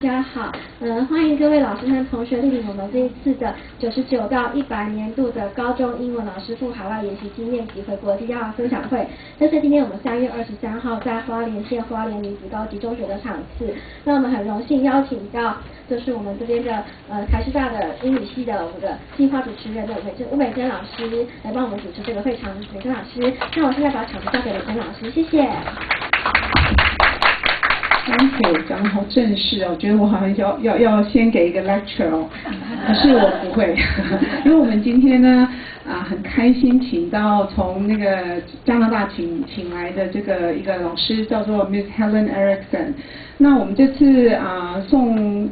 大家好，欢迎各位老师和同学莅临我们这一次的99到100年度的高中英文老师赴海外研习经验及回国计划分享会。这是今天我们3月23号在花莲县花莲女子高级中学的场次。那我们很荣幸邀请到就是我们这边的台师大的英语系的我们的计划主持人的吴美珍老师来帮我们主持这个会场。美珍老师，那我现在把场子交给美珍老师，谢谢。讲得好正式哦，我觉得我好像要先给一个 lecture 哦，可是我不会，因为我们今天呢很开心请到从那个加拿大请来的这个一个老师叫做 Miss Helen Erickson。那我们这次送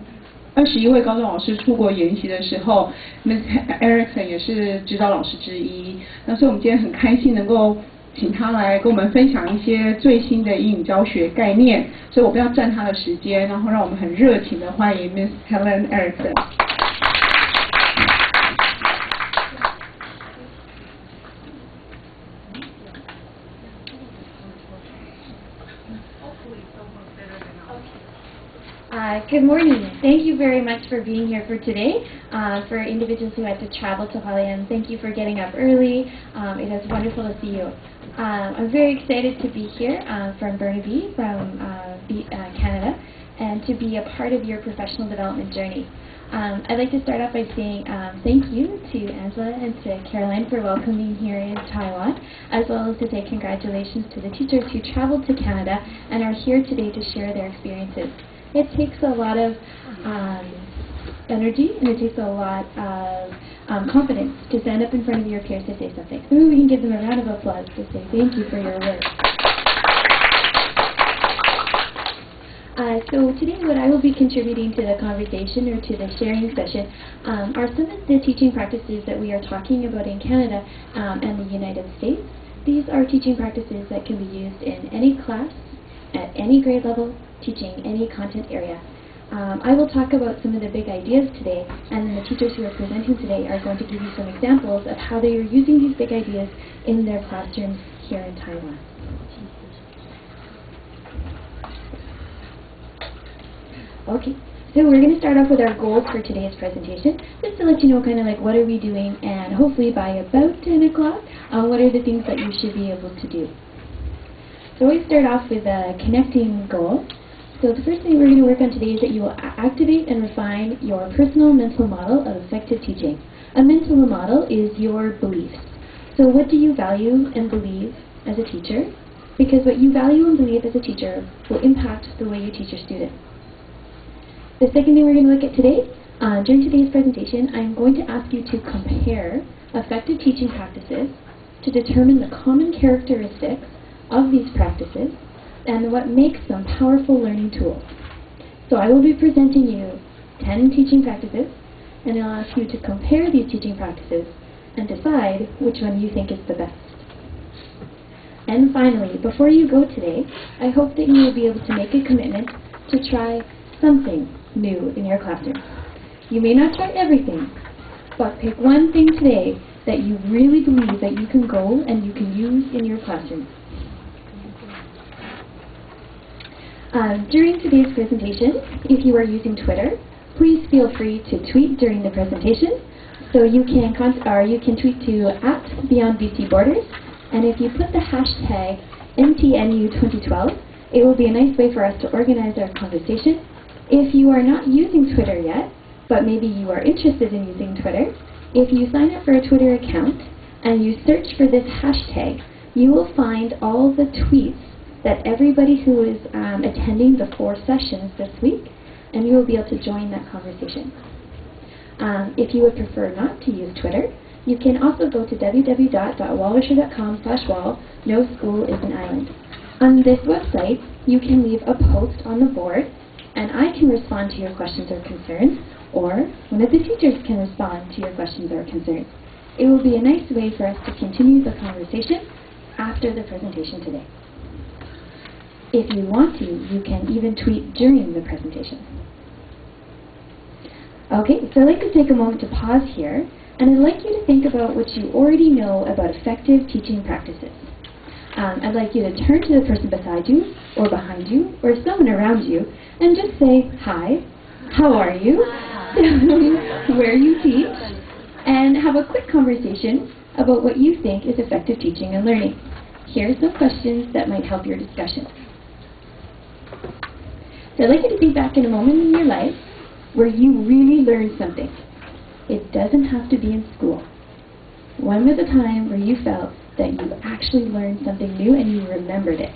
21位高中老师出国研习的时候 ，Miss Erickson 也是指导老师之一。那所以我们今天很开心能够请他来跟我们分享一些最新的英语教学概念，所以我不要占他的时间，然后让我们很热情的欢迎 Miss Helen Erickson。Good morning. Thank you very much for being here for today. For individuals who had to travel to Hualien, thank you for getting up early. It is wonderful to see you. I'm very excited to be here from Burnaby, from Canada, and to be a part of your professional development journey. I'd like to start off by saying thank you to Angela and to Caroline for welcoming here in Taiwan, as well as to say congratulations to the teachers who traveled to Canada and are here today to share their experiences. It takes a lot of energy and it takes a lot of confidence to stand up in front of your peers to say something. So maybe we can give them a round of applause to say thank you for your work. So today what I will be contributing to the conversation or to the sharing session are some of the teaching practices that we are talking about in Canada and the United States. These are teaching practices that can be used in any class, at any grade level, teaching any content area. I will talk about some of the big ideas today, and then the teachers who are presenting today are going to give you some examples of how they are using these big ideas in their classrooms here in Taiwan. Okay, so we're going to start off with our goals for today's presentation, just to let you know kind of like what are we doing, and hopefully by about 10 o'clock, what are the things that you should be able to do. So we start off with a connecting goal. So the first thing we're going to work on today is that you will activate and refine your personal mental model of effective teaching. A mental model is your beliefs. So what do you value and believe as a teacher? Because what you value and believe as a teacher will impact the way you teach your students. The second thing we're going to look at today, during today's presentation, I'm going to ask you to compare effective teaching practices to determine the common characteristics of these practices and what makes them powerful learning tools. So I will be presenting you 10 teaching practices, and I'll ask you to compare these teaching practices and decide which one you think is the best. And finally, before you go today, I hope that you will be able to make a commitment to try something new in your classroom. You may not try everything, but pick one thing today that you really believe that you can go and you can use in your classroom. During today's presentation, if you are using Twitter, please feel free to tweet during the presentation. So you can tweet to @BeyondBCBorders, and if you put the hashtag MTNU2012, it will be a nice way for us to organize our conversation. If you are not using Twitter yet, but maybe you are interested in using Twitter, if you sign up for a Twitter account and you search for this hashtag, you will find all the tweets that everybody who is attending the 4 sessions this week, and you will be able to join that conversation. If you would prefer not to use Twitter, you can also go to www.wallisher.com/wall, No School is an Island. On this website, you can leave a post on the board, and I can respond to your questions or concerns, or one of the teachers can respond to your questions or concerns. It will be a nice way for us to continue the conversation after the presentation today. If you want to, you can even tweet during the presentation. Okay, so I'd like to take a moment to pause here, and I'd like you to think about what you already know about effective teaching practices. I'd like you to turn to the person beside you, or behind you, or someone around you, and just say, "Hi, how are you, where you teach, and have a quick conversation about what you think is effective teaching and learning. Here are some questions that might help your discussion. So I'd like you to think back in a moment in your life where you really learned something. It doesn't have to be in school. When was a time where you felt that you actually learned something new and you remembered it?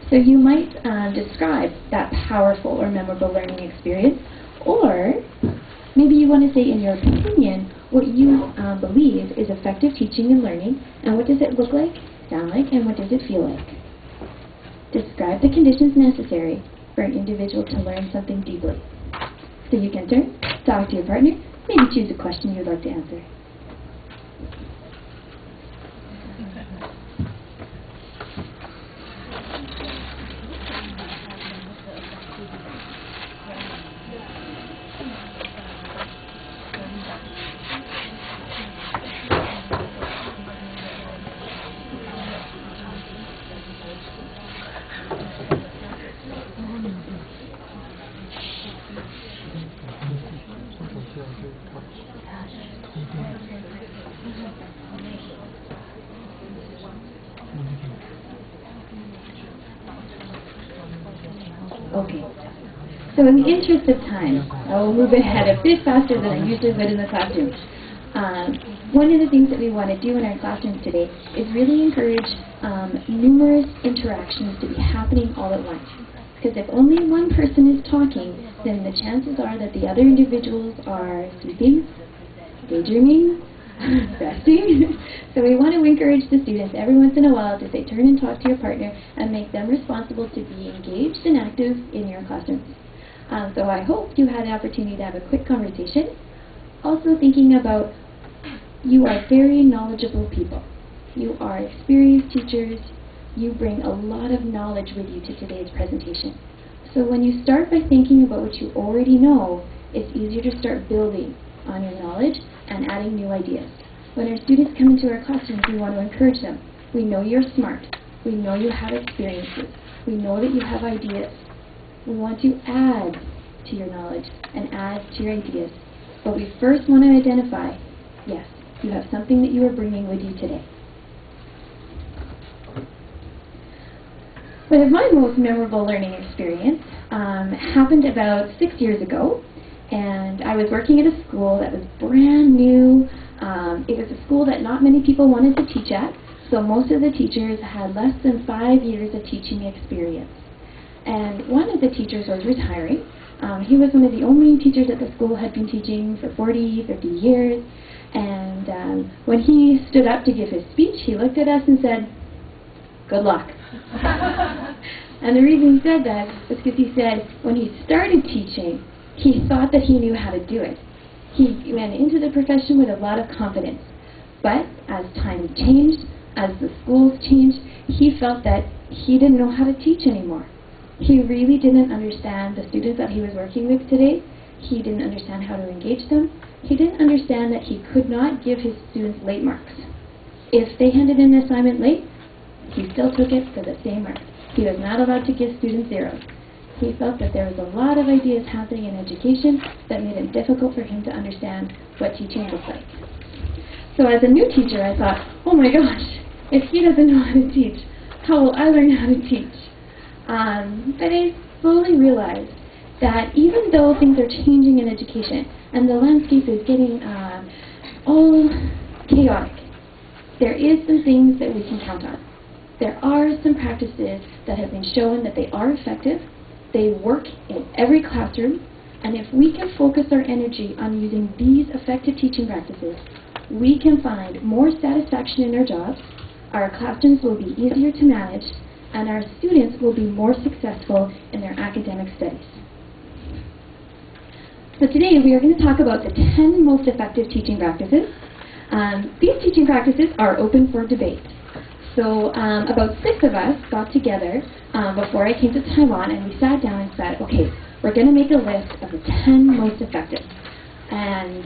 So you might describe that powerful or memorable learning experience, or maybe you want to say in your opinion what you believe is effective teaching and learning, and what does it look like, sound like, and what does it feel like? Describe the conditions necessary for an individual to learn something deeply. So you can turn, talk to your partner, maybe choose a question you'd like to answer. Okay, so in the interest of time, I will move ahead a bit faster than I usually would in the classroom. One of the things that we want to do in our classrooms today is really encourage numerous interactions to be happening all at once. Because if only one person is talking, then the chances are that the other individuals are sleeping, daydreaming, resting. So we want to encourage the students every once in a while to say turn and talk to your partner and make them responsible to be engaged and active in your classrooms. So I hope you had the opportunity to have a quick conversation. Also thinking about you are very knowledgeable people. You are experienced teachers. You bring a lot of knowledge with you to today's presentation. So when you start by thinking about what you already know, it's easier to start building on your knowledge and adding new ideas. When our students come into our classrooms, we want to encourage them. We know you're smart. We know you have experiences. We know that you have ideas. We want to add to your knowledge and add to your ideas. But we first want to identify, yes, you have something that you are bringing with you today. One of my most memorable learning experience happened about 6 years ago, and I was working at a school that was brand new. It was a school that not many people wanted to teach at, so most of the teachers had less than 5 years of teaching experience. And one of the teachers was retiring. He was one of the only teachers at the school who had been teaching for 40, 50 years, and when he stood up to give his speech, he looked at us and said, "Good luck." And the reason he said that was because he said when he started teaching, he thought that he knew how to do it. He went into the profession with a lot of confidence. But as time changed, as the schools changed, he felt that he didn't know how to teach anymore. He really didn't understand the students that he was working with today. He didn't understand how to engage them. He didn't understand that he could not give his students late marks. If they handed in an assignment late, he still took it for the same mark. He was not allowed to give students zeros. He felt that there was a lot of ideas happening in education that made it difficult for him to understand what teaching looked like. So as a new teacher, I thought, oh my gosh, if he doesn't know how to teach, how will I learn how to teach? But I slowly realized that even though things are changing in education and the landscape is getting all chaotic, there is some things that we can count on. There are some practices that have been shown that they are effective. They work in every classroom, and if we can focus our energy on using these effective teaching practices, we can find more satisfaction in our jobs, our classrooms will be easier to manage, and our students will be more successful in their academic studies. So today we are going to talk about the 10 most effective teaching practices. These teaching practices are open for debate. So about 6 of us got together before I came to Taiwan, and we sat down and said, okay, we're going to make a list of the 10 most effective. And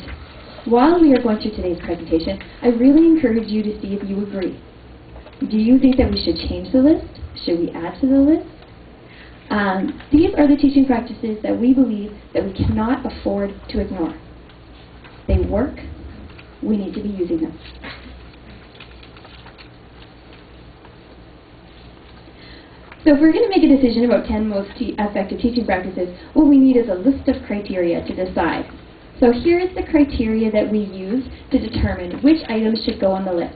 while we are going through today's presentation, I really encourage you to see if you agree. Do you think that we should change the list? Should we add to the list? These are the teaching practices that we believe that we cannot afford to ignore. They work. We need to be using them. So if we're going to make a decision about 10 most effective teaching practices, what we need is a list of criteria to decide. So here is the criteria that we use to determine which items should go on the list.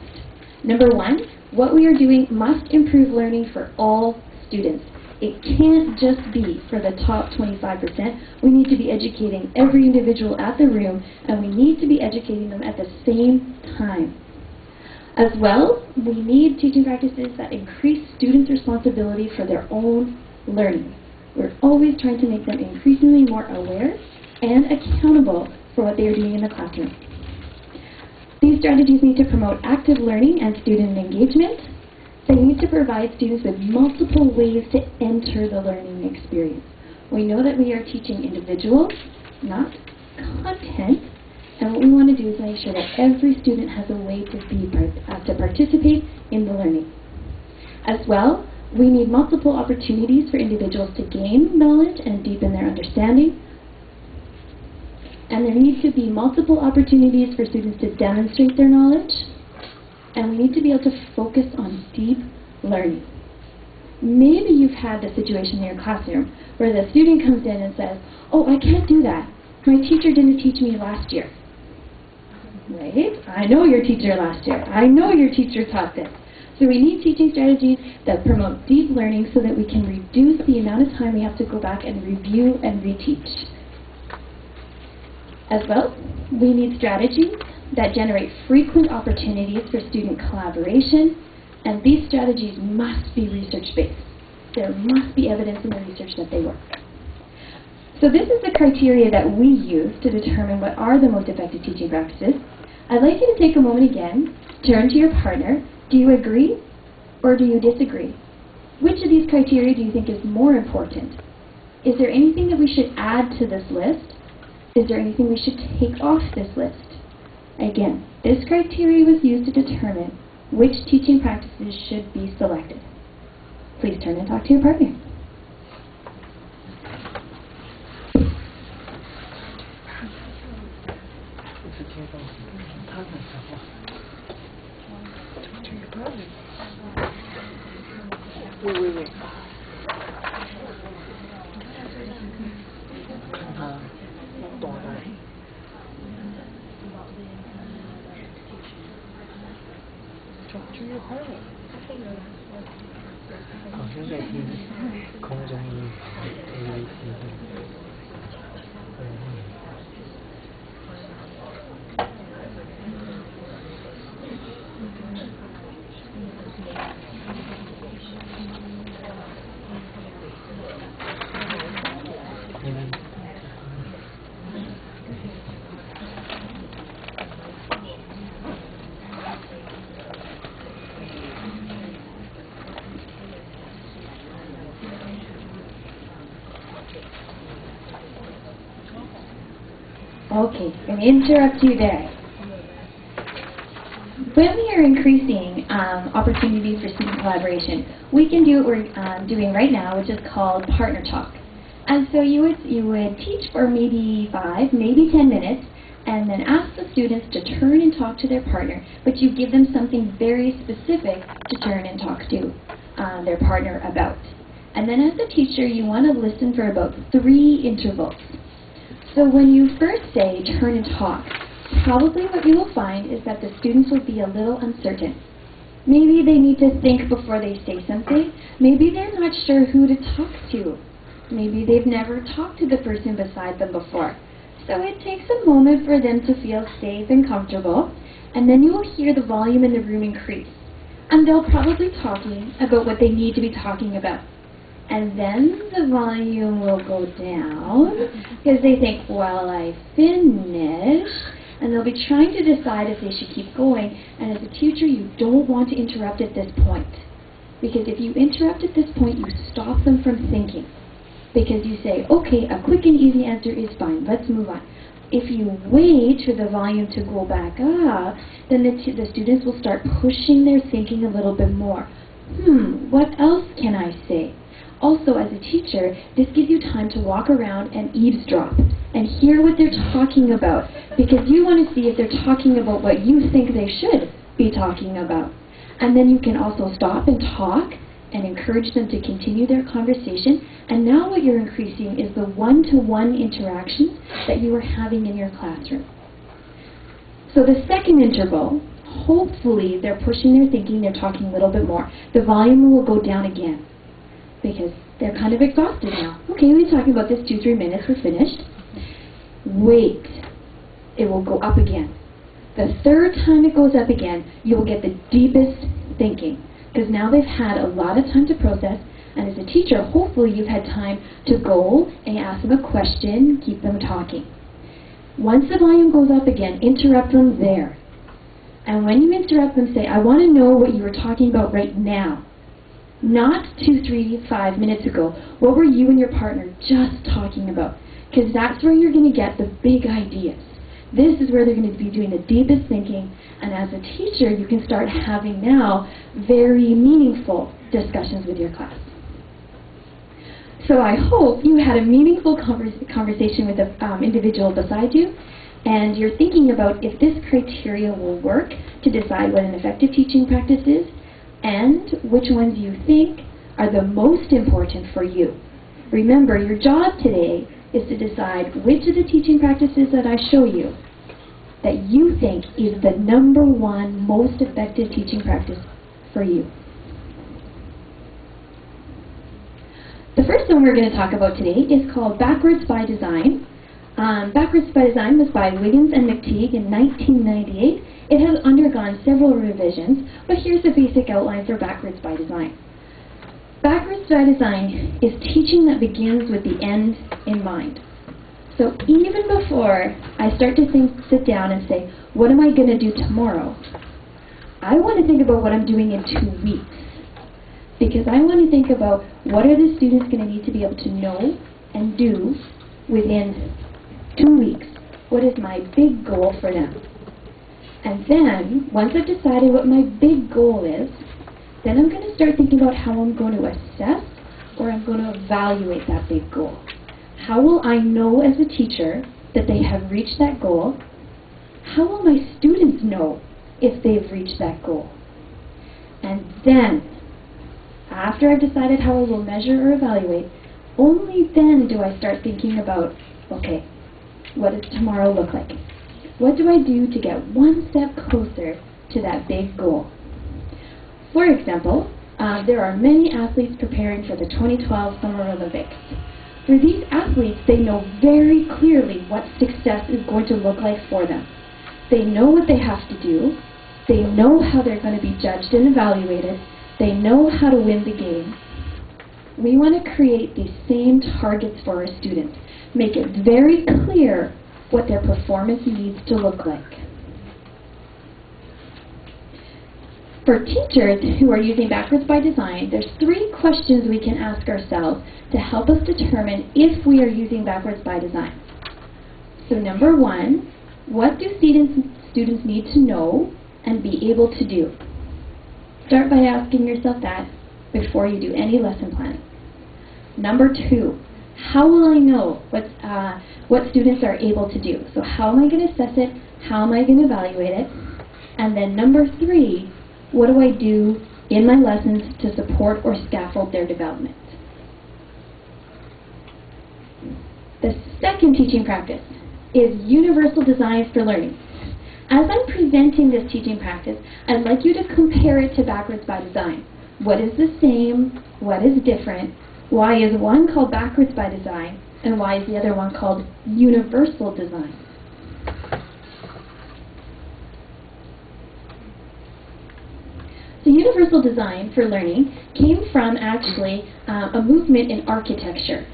Number 1, what we are doing must improve learning for all students. It can't just be for the top 25%. We need to be educating every individual at the room, and we need to be educating them at the same time. As well, we need teaching practices that increase students' responsibility for their own learning. We're always trying to make them increasingly more aware and accountable for what they are doing in the classroom. These strategies need to promote active learning and student engagement. They need to provide students with multiple ways to enter the learning experience. We know that we are teaching individuals, not content, and what we want to do is make sure that every student has a way to participate in the learning. As well, we need multiple opportunities for individuals to gain knowledge and deepen their understanding. And there need to be multiple opportunities for students to demonstrate their knowledge. And we need to be able to focus on deep learning. Maybe you've had the situation in your classroom where the student comes in and says, "Oh, I can't do that. My teacher didn't teach me last year." Right? I know your teacher last year. I know your teacher taught this. So we need teaching strategies that promote deep learning so that we can reduce the amount of time we have to go back and review and reteach. As well, we need strategies that generate frequent opportunities for student collaboration, and these strategies must be research-based. There must be evidence in the research that they work. So this is the criteria that we use to determine what are the most effective teaching practices. I'd like you to take a moment again, turn to your partner. Do you agree or do you disagree? Which of these criteria do you think is more important? Is there anything that we should add to this list? Is there anything we should take off this list? Again, this criteria was used to determine which teaching practices should be selected. Please turn and talk to your partner. wait. 看他懂的。就越快了。好像在听空中音，ABC。Okay, I'm going to interrupt you there. When we are increasing opportunities for student collaboration, we can do what we're doing right now, which is called partner talk. And so you would teach for maybe 5, maybe 10 minutes, and then ask the students to turn and talk to their partner, but you give them something very specific to turn and talk to their partner about. And then as a teacher, you want to listen for about 3 intervals. So when you first say turn and talk, probably what you will find is that the students will be a little uncertain. Maybe they need to think before they say something. Maybe they're not sure who to talk to. Maybe they've never talked to the person beside them before. So it takes a moment for them to feel safe and comfortable, and then you will hear the volume in the room increase. And they'll probably be talking about what they need to be talking about. And then the volume will go down because they think, well, I finished. And they'll be trying to decide if they should keep going. And as a teacher, you don't want to interrupt at this point. Because if you interrupt at this point, you stop them from thinking. Because you say, okay, a quick and easy answer is fine. Let's move on. If you wait for the volume to go back up, then the students will start pushing their thinking a little bit more. What else can I say? Also, as a teacher, this gives you time to walk around and eavesdrop and hear what they're talking about, because you want to see if they're talking about what you think they should be talking about. And then you can also stop and talk and encourage them to continue their conversation. And now what you're increasing is the one-to-one interactions that you are having in your classroom. So the second interval, hopefully they're pushing their thinking, they're talking a little bit more. The volume will go down again because they're kind of exhausted now. Okay, we've been talking about this 2-3 minutes, we're finished. Wait, it will go up again. The third time it goes up again, you'll get the deepest thinking, because now they've had a lot of time to process, and as a teacher, hopefully you've had time to go and ask them a question, keep them talking. Once the volume goes up again, interrupt them there. And when you interrupt them, say, I want to know what you were talking about right now. Not 2, 3, 5 minutes ago. What were you and your partner just talking about? Because that's where you're going to get the big ideas. This is where they're going to be doing the deepest thinking, and as a teacher, you can start having now very meaningful discussions with your class. So I hope you had a meaningful conversation with the individual beside you, and you're thinking about if this criteria will work to decide what an effective teaching practice is, and which ones you think are the most important for you. Remember, your job today is to decide which of the teaching practices that I show you that you think is the #1 most effective teaching practice for you. The first one we're going to talk about today is called Backwards by Design. Backwards by Design was by Williams and McTeague in 1998. It has undergone several revisions, but here's the basic outline for Backwards by Design. Backwards by Design is teaching that begins with the end in mind. So even before I start to sit down and say, what am I going to do tomorrow? I want to think about what I'm doing in 2 weeks. Because I want to think about what are the students going to need to be able to know and do within 2 weeks. What is my big goal for them? And then, once I've decided what my big goal is, then I'm going to start thinking about how I'm going to assess or I'm going to evaluate that big goal. How will I know as a teacher that they have reached that goal? How will my students know if they've reached that goal? And then, after I've decided how I will measure or evaluate, only then do I start thinking about, okay, what does tomorrow look like? What do I do to get one step closer to that big goal? For example, there are many athletes preparing for the 2012 Summer Olympics. For these athletes, they know very clearly what success is going to look like for them. They know what they have to do. They know how they're going to be judged and evaluated. They know how to win the game. We want to create these same targets for our students. Make it very clear what their performance needs to look like. For teachers who are using Backwards by Design, there's 3 questions we can ask ourselves to help us determine if we are using Backwards by Design. So number 1, what do students need to know and be able to do? Start by asking yourself that before you do any lesson planning. Number 2, how will I know what students are able to do? So how am I going to assess it? How am I going to evaluate it? And then number 3, what do I do in my lessons to support or scaffold their development? The second teaching practice is universal design for learning. As I'm presenting this teaching practice, I'd like you to compare it to Backwards by Design. What is the same? What is different? Why is one called Backwards by Design, and why is the other one called Universal Design? So universal design for learning came from actually a movement in architecture.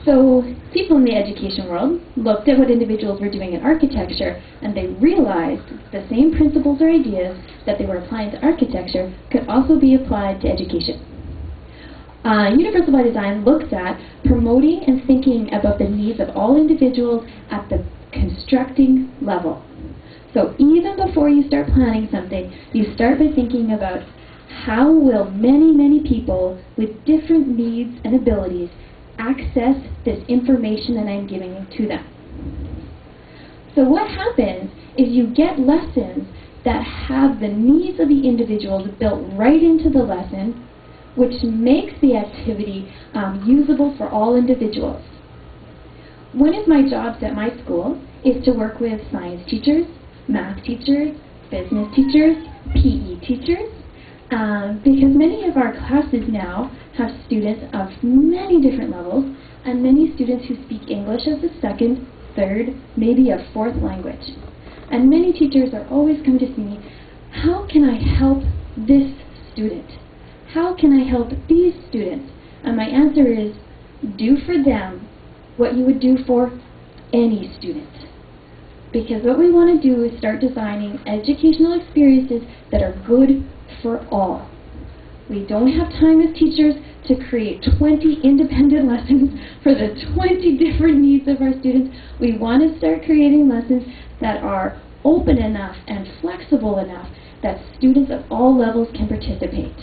So people in the education world looked at what individuals were doing in architecture, and they realized the same principles or ideas that they were applying to architecture could also be applied to education. Universal by Design looks at promoting and thinking about the needs of all individuals at the constructing level. So even before you start planning something, you start by thinking about how will many, many people with different needs and abilities access this information that I'm giving to them? So what happens is you get lessons that have the needs of the individuals built right into the lesson, which makes the activity usable for all individuals. One of my jobs at my school is to work with science teachers, math teachers, business teachers, PE teachers, because many of our classes now have students of many different levels, and many students who speak English as a second, third, maybe a fourth language. And many teachers are always coming to see me, how can I help this student? How can I help these students? And my answer is, do for them what you would do for any student. Because what we want to do is start designing educational experiences that are good for all. We don't have time as teachers to create 20 independent lessons for the 20 different needs of our students. We want to start creating lessons that are open enough and flexible enough that students of all levels can participate.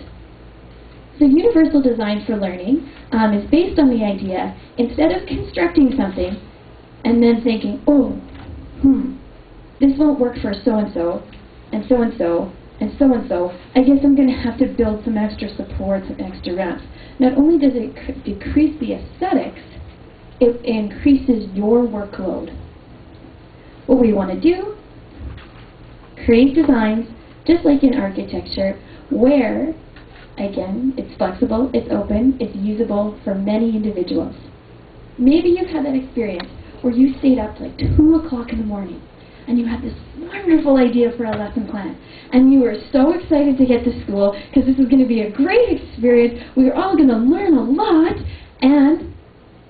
So universal design for learning is based on the idea, instead of constructing something and then thinking, oh, this won't work for so-and-so, and so-and-so, and so-and-so, I guess I'm going to have to build some extra support, some extra ramps. Not only does it decrease the aesthetics, it increases your workload. What we want to do, create designs, just like in architecture, where, again, it's flexible, it's open, it's usable for many individuals. Maybe you've had that experience where you stayed up like 2 o'clock in the morning and you had this wonderful idea for a lesson plan. And you were so excited to get to school because this was going to be a great experience. We were all going to learn a lot. And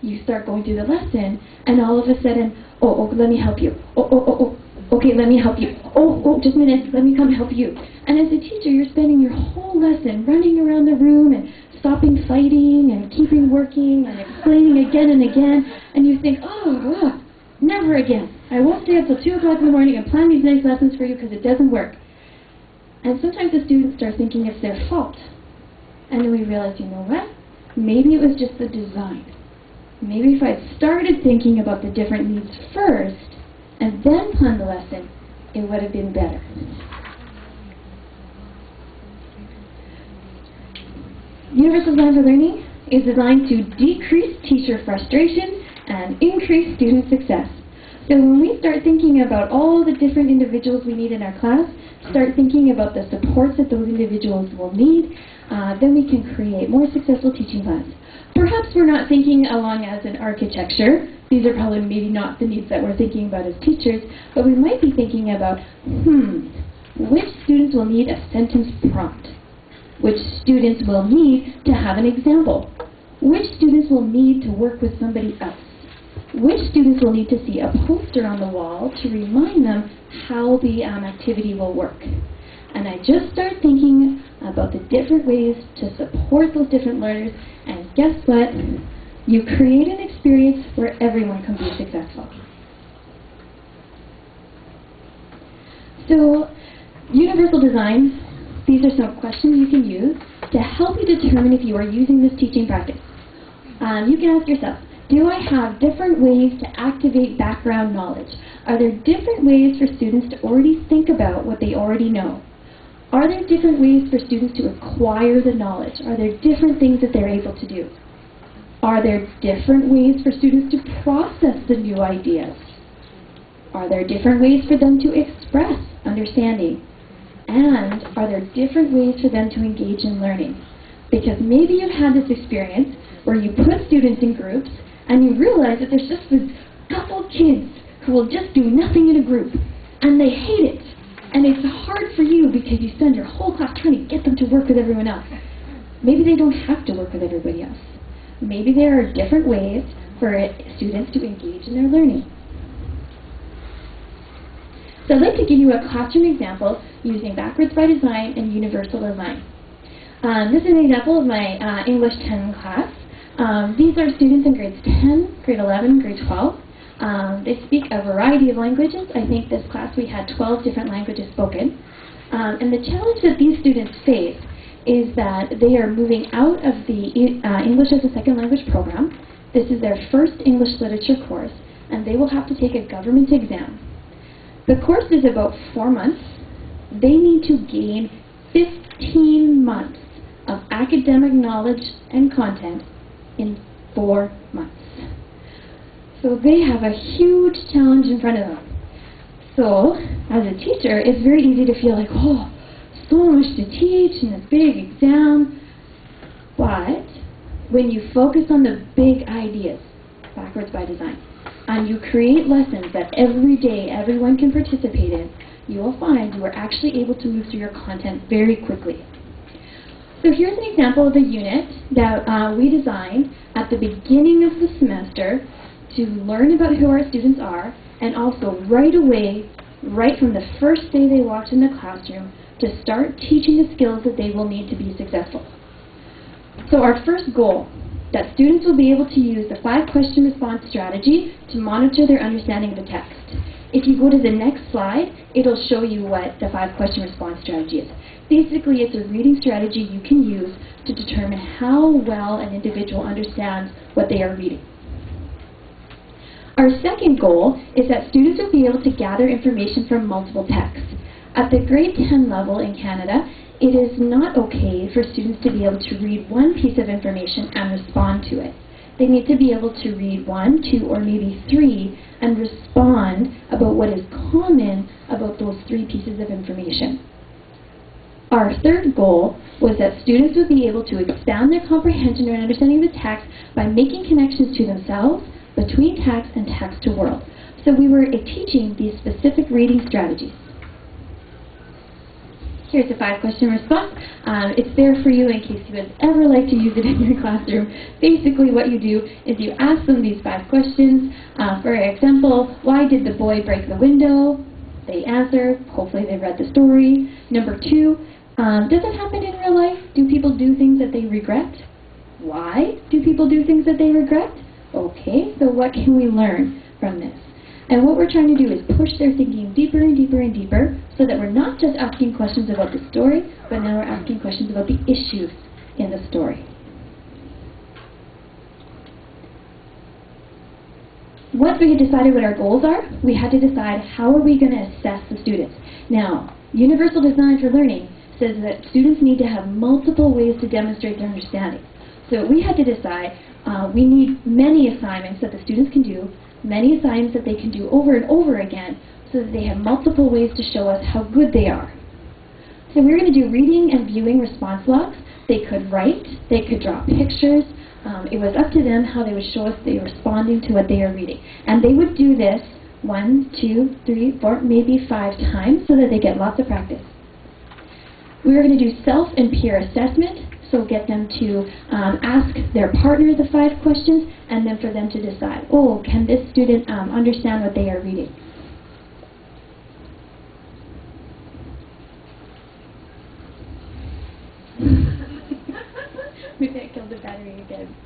you start going through the lesson and all of a sudden, oh, let me help you. Okay, let me help you. Oh, just a minute, let me come help you. And as a teacher, you're spending your whole lesson running around the room and stopping fighting and keeping working and explaining again and again. And you think, oh, never again. I won't stay up till 2 o'clock in the morning and plan these nice lessons for you because it doesn't work. And sometimes the students start thinking it's their fault. And then we realize, you know what? Maybe it was just the design. Maybe if I started thinking about the different needs first and then planned the lesson, it would have been better. Universal design for learning is designed to decrease teacher frustration and increase student success. So when we start thinking about all the different individuals we need in our class, start thinking about the supports that those individuals will need, then we can create more successful teaching plans. Perhaps we're not thinking along as in architecture. These are probably maybe not the needs that we're thinking about as teachers, but we might be thinking about, which students will need a sentence prompt? Which students will need to have an example? Which students will need to work with somebody else? Which students will need to see a poster on the wall to remind them how the activity will work? And I just start thinking about the different ways to support those different learners, and guess what? You create an experience where everyone can be successful. So, universal design, these are some questions you can use to help you determine if you are using this teaching practice. You can ask yourself, do I have different ways to activate background knowledge? Are there different ways for students to already think about what they already know? Are there different ways for students to acquire the knowledge? Are there different things that they're able to do? Are there different ways for students to process the new ideas? Are there different ways for them to express understanding? And are there different ways for them to engage in learning? Because maybe you've had this experience where you put students in groups and you realize that there's just this couple of kids who will just do nothing in a group, and they hate it. And it's hard for you because you spend your whole class trying to get them to work with everyone else. Maybe they don't have to work with everybody else. Maybe there are different ways for students to engage in their learning. So I'd like to give you a classroom example using backwards by design and universal design. This is an example of my English 10 class. These are students in grades 10, grade 11, grade 12. They speak a variety of languages. I think this class we had 12 different languages spoken. And the challenge that these students face is that they are moving out of the English as a Second Language program. This is their first English literature course, and they will have to take a government exam. The course is about 4 months. They need to gain 15 months of academic knowledge and content in 4 months. So they have a huge challenge in front of them. So, as a teacher, it's very easy to feel like, oh, so much to teach in this big exam. But when you focus on the big ideas, backwards by design, and you create lessons that every day everyone can participate in, you will find you are actually able to move through your content very quickly. So here's an example of a unit that we designed at the beginning of the semester to learn about who our students are, and also right away, right from the first day they walked in the classroom, to start teaching the skills that they will need to be successful. So our first goal, that students will be able to use the 5-question response strategy to monitor their understanding of the text. If you go to the next slide, it'll show you what the 5-question response strategy is. Basically, it's a reading strategy you can use to determine how well an individual understands what they are reading. Our second goal is that students will be able to gather information from multiple texts. At the grade 10 level in Canada, it is not okay for students to be able to read one piece of information and respond to it. They need to be able to read 1, 2, or maybe 3 and respond about what is common about those 3 pieces of information. Our third goal was that students would be able to expand their comprehension and understanding of the text by making connections to themselves, between text, and text to world. So we were teaching these specific reading strategies. Here's the 5-question response. It's there for you in case you would ever like to use it in your classroom. Basically what you do is you ask them these 5 questions. For example, why did the boy break the window? They answer. Hopefully they read the story. Number 2, does it happen in real life? Do people do things that they regret? Why do people do things that they regret? Okay, so what can we learn from this? And what we're trying to do is push their thinking deeper and deeper and deeper so that we're not just asking questions about the story, but now we're asking questions about the issues in the story. Once we had decided what our goals are, we had to decide how are we going to assess the students. Now, Universal Design for Learning says that students need to have multiple ways to demonstrate their understanding. So we had to decide we need many assignments that the students can do, many assignments that they can do over and over again, so that they have multiple ways to show us how good they are. So we were going to do reading and viewing response logs. They could write, they could draw pictures. It was up to them how they would show us they were responding to what they are reading. And they would do this 1, 2, 3, 4, maybe 5 times so that they get lots of practice. We were going to do self and peer assessment. So get them to ask their partner the 5 questions, and then for them to decide, oh, can this student understand what they are reading? Maybe I killed the battery again.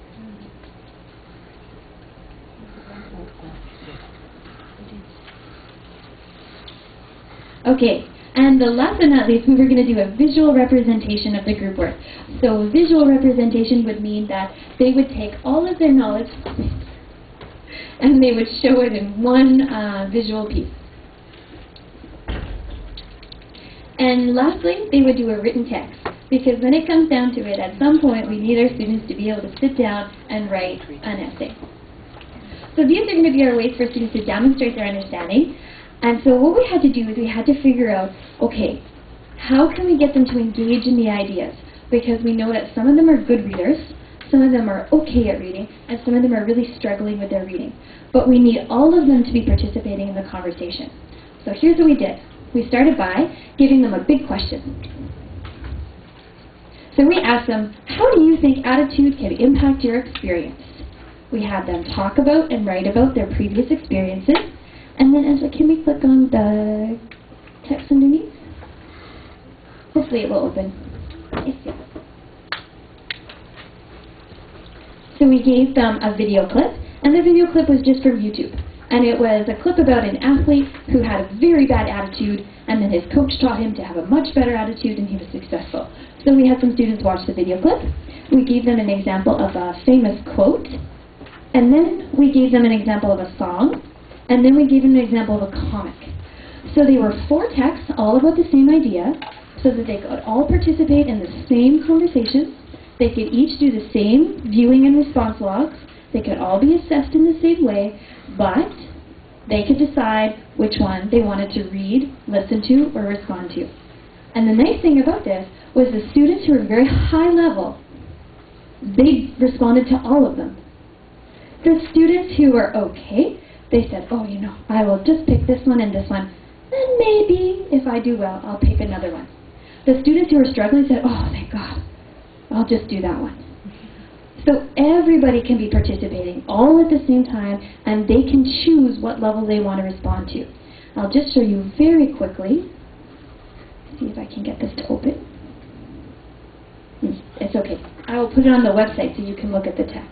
Okay. And the last but not least, we were going to do a visual representation of the group work. So visual representation would mean that they would take all of their knowledge and they would show it in one visual piece. And lastly, they would do a written text. Because when it comes down to it, at some point we need our students to be able to sit down and write an essay. So these are going to be our ways for students to demonstrate their understanding. And so what we had to do is we had to figure out, okay, how can we get them to engage in the ideas? Because we know that some of them are good readers, some of them are okay at reading, and some of them are really struggling with their reading. But we need all of them to be participating in the conversation. So here's what we did. We started by giving them a big question. So we asked them, how do you think attitude can impact your experience? We had them talk about and write about their previous experiences. And then, Angela, can we click on the text underneath? Hopefully it will open. Yes. So we gave them a video clip, and the video clip was just from YouTube. And it was a clip about an athlete who had a very bad attitude, and then his coach taught him to have a much better attitude, and he was successful. So we had some students watch the video clip. We gave them an example of a famous quote, and then we gave them an example of a song, and then we gave them an example of a comic. So they were 4 texts, all about the same idea, so that they could all participate in the same conversation. They could each do the same viewing and response logs. They could all be assessed in the same way, but they could decide which one they wanted to read, listen to, or respond to. And the nice thing about this was the students who were very high level, they responded to all of them. The students who were okay, they said, oh, you know, I will just pick this one and this one, and maybe if I do well, I'll pick another one. The students who were struggling said, oh, thank God, I'll just do that one. So everybody can be participating all at the same time, and they can choose what level they want to respond to. I'll just show you very quickly. See if I can get this to open. It's okay. I will put it on the website so you can look at the text.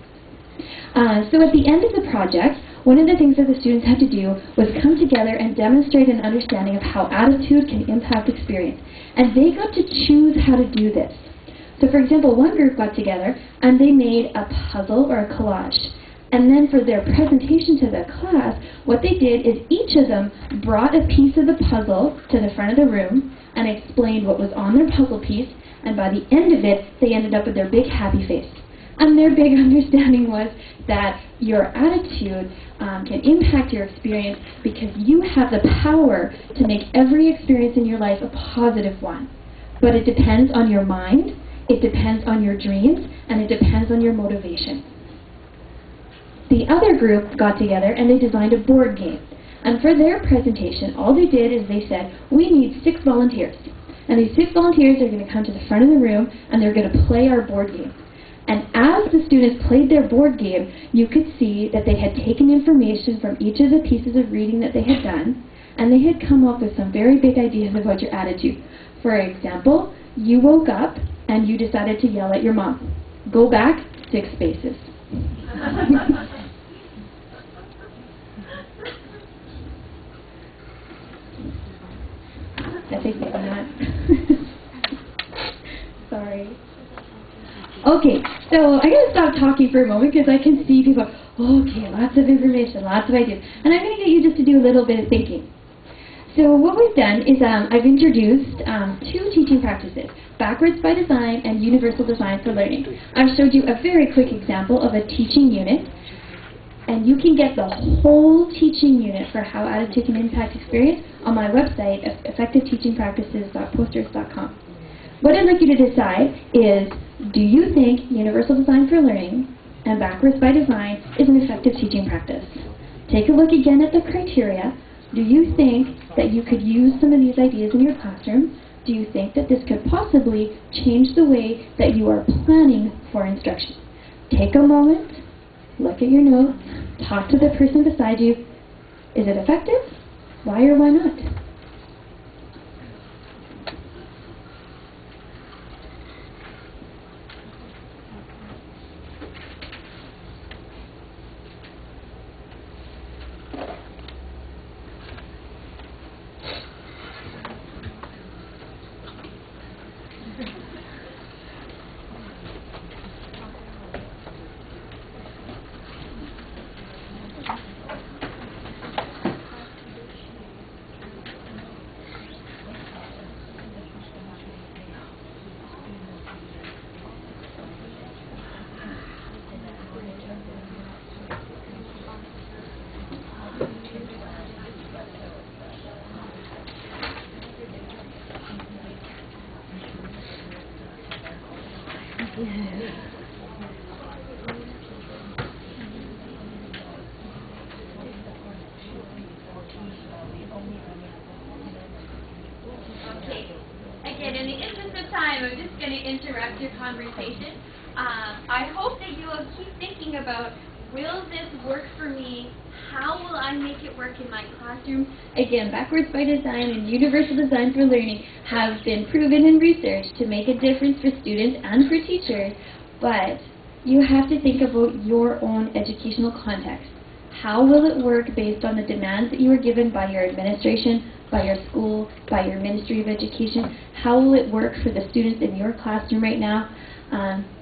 So at the end of the project, one of the things that the students had to do was come together and demonstrate an understanding of how attitude can impact experience. And they got to choose how to do this. So for example, one group got together and they made a puzzle or a collage. And then for their presentation to the class, what they did is each of them brought a piece of the puzzle to the front of the room and explained what was on their puzzle piece, and by the end of it, they ended up with their big happy face. And their big understanding was that your attitude can impact your experience because you have the power to make every experience in your life a positive one. But it depends on your mind, it depends on your dreams, and it depends on your motivation. The other group got together and they designed a board game. And for their presentation, all they did is they said, we need 6 volunteers. And these 6 volunteers are going to come to the front of the room and they're going to play our board game. And as the students played their board game, you could see that they had taken information from each of the pieces of reading that they had done, and they had come up with some very big ideas about your attitude. For example, you woke up and you decided to yell at your mom. Go back 6 spaces. I think maybe not. Sorry. Okay, so I'm going to stop talking for a moment because I can see people, okay, lots of information, lots of ideas. And I'm going to get you just to do a little bit of thinking. So what we've done is I've introduced 2 teaching practices, Backwards by Design and Universal Design for Learning. I've showed you a very quick example of a teaching unit, and you can get the whole teaching unit for how attitude can impact experience on my website, effectiveteachingpractices.posters.com. What I'd like you to decide is, do you think Universal Design for Learning and Backwards by Design is an effective teaching practice? Take a look again at the criteria. Do you think that you could use some of these ideas in your classroom? Do you think that this could possibly change the way that you are planning for instruction? Take a moment, look at your notes, talk to the person beside you. Is it effective? Why or why not? Again, in the interest of time, I'm just going to interrupt your conversation. I hope that you will keep thinking about, will this work for me? How will I make it work in my classroom? Again, Backwards by Design and Universal Design for Learning have been proven in research to make a difference for students and for teachers, but you have to think about your own educational context. How will it work based on the demands that you are given by your administration, by your school, by your Ministry of Education? How will it work for the students in your classroom right now?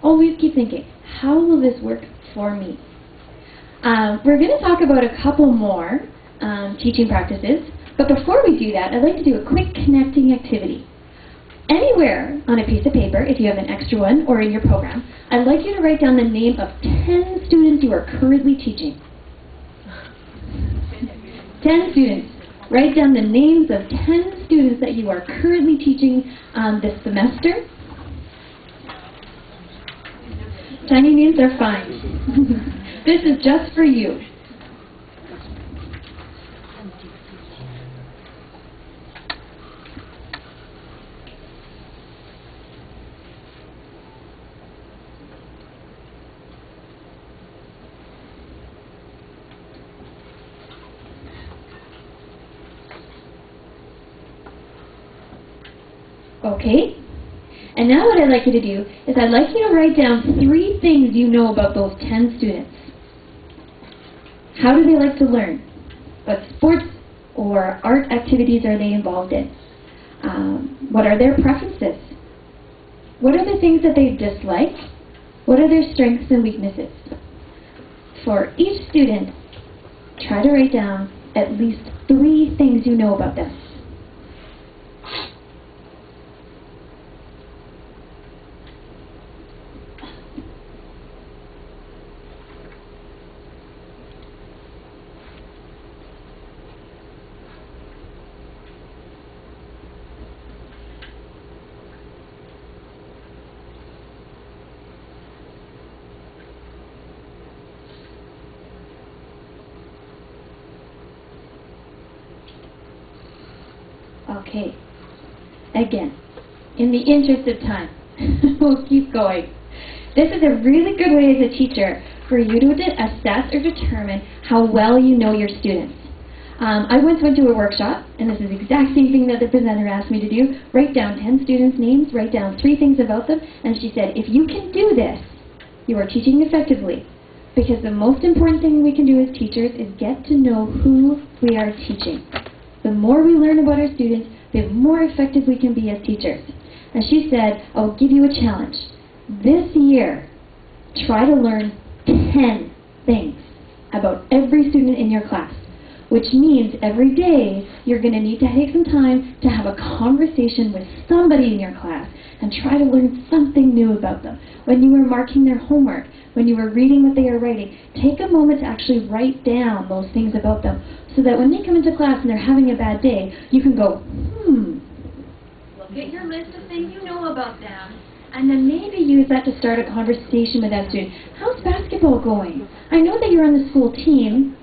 Always keep thinking, how will this work for me? We're going to talk about a couple more teaching practices, but before we do that, I'd like to do a quick connecting activity. Anywhere on a piece of paper, if you have an extra one, or in your program, I'd like you to write down the name of 10 students you are currently teaching. 10 students. Write down the names of 10 students that you are currently teaching this semester. Tiny names are fine. This is just for you. Okay, and now what I'd like you to do is I'd like you to write down 3 things you know about those 10 students. How do they like to learn? What sports or art activities are they involved in? What are their preferences? What are the things that they dislike? What are their strengths and weaknesses? For each student, try to write down at least 3 things you know about them. Okay, again, in the interest of time, we'll keep going. This is a really good way as a teacher for you to assess or determine how well you know your students. I once went to a workshop, and this is the exact same thing that the presenter asked me to do. Write down 10 students' names, write down 3 things about them, and she said, if you can do this, you are teaching effectively. Because the most important thing we can do as teachers is get to know who we are teaching. The more we learn about our students, the more effective we can be as teachers. And she said, I'll give you a challenge. This year, try to learn 10 things about every student in your class, which means every day you're going to need to take some time to have a conversation with somebody in your class and try to learn something new about them. When you are marking their homework, when you are reading what they are writing, take a moment to actually write down those things about them so that when they come into class and they're having a bad day, you can go, look at your list of things you know about them, and then maybe use that to start a conversation with that student. How's basketball going? I know that you're on the school team.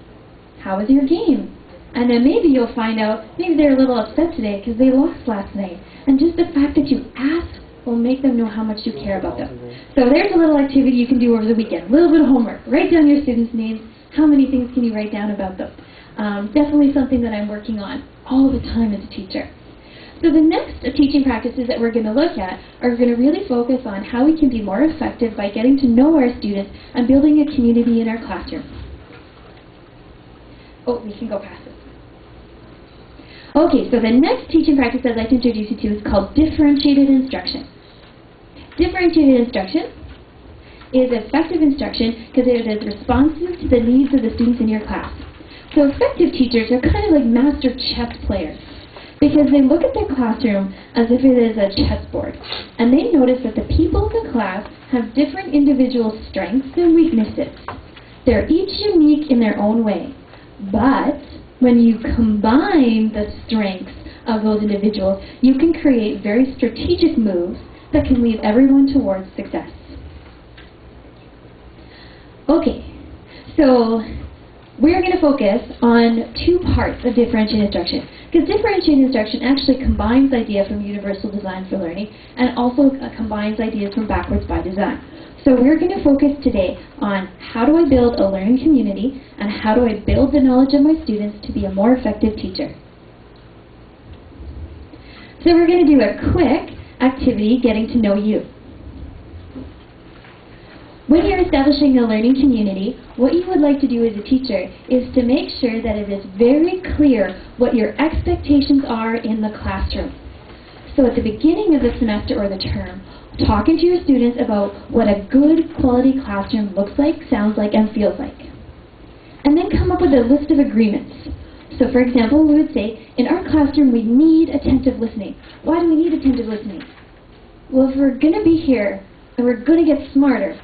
How was your game? And then maybe you'll find out, maybe they're a little upset today because they lost last night. And just the fact that you asked will make them know how much you care about them. So there's a little activity you can do over the weekend. A little bit of homework. Write down your students' names. How many things can you write down about them? Definitely something that I'm working on all the time as a teacher. So the next teaching practices that we're going to look at are going to really focus on how we can be more effective by getting to know our students and building a community in our classroom. Oh, we can go past this. Okay, so the next teaching practice I'd like to introduce you to is called differentiated instruction. Differentiated instruction is effective instruction because it is responsive to the needs of the students in your class. So effective teachers are kind of like master chess players because they look at their classroom as if it is a chessboard, and they notice that the people in the class have different individual strengths and weaknesses. They're each unique in their own way. But when you combine the strengths of those individuals, you can create very strategic moves that can lead everyone towards success. Okay, so we're going to focus on 2 parts of differentiated instruction, because differentiated instruction actually combines ideas from universal design for learning and also combines ideas from backwards by design. So we're going to focus today on how do I build a learning community and how do I build the knowledge of my students to be a more effective teacher. So we're going to do a quick activity getting to know you. When you're establishing a learning community, what you would like to do as a teacher is to make sure that it is very clear what your expectations are in the classroom. So at the beginning of the semester or the term, talking to your students about what a good quality classroom looks like, sounds like, and feels like. And then come up with a list of agreements. So for example, we would say, in our classroom we need attentive listening. Why do we need attentive listening? Well, if we're going to be here and we're going to get smarter,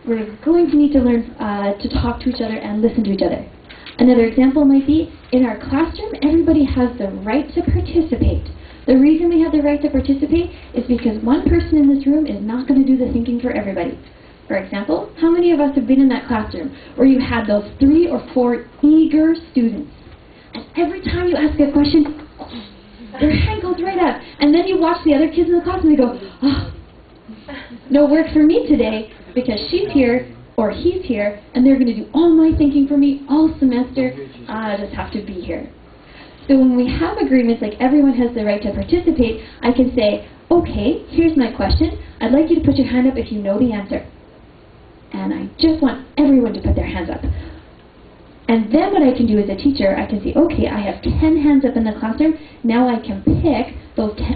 we're going to need to learn to talk to each other and listen to each other. Another example might be, in our classroom, everybody has the right to participate. The reason we have the right to participate is because one person in this room is not going to do the thinking for everybody. For example, how many of us have been in that classroom where you had those 3 or 4 eager students, and every time you ask a question, their hand goes right up, and then you watch the other kids in the class and they go, oh, no work for me today because she's here or he's here and they're going to do all my thinking for me all semester. I just have to be here. So when we have agreements like everyone has the right to participate, I can say, okay, here's my question. I'd like you to put your hand up if you know the answer. And I just want everyone to put their hands up. And then what I can do as a teacher, I can say, okay, I have 10 hands up in the classroom. Now I can pick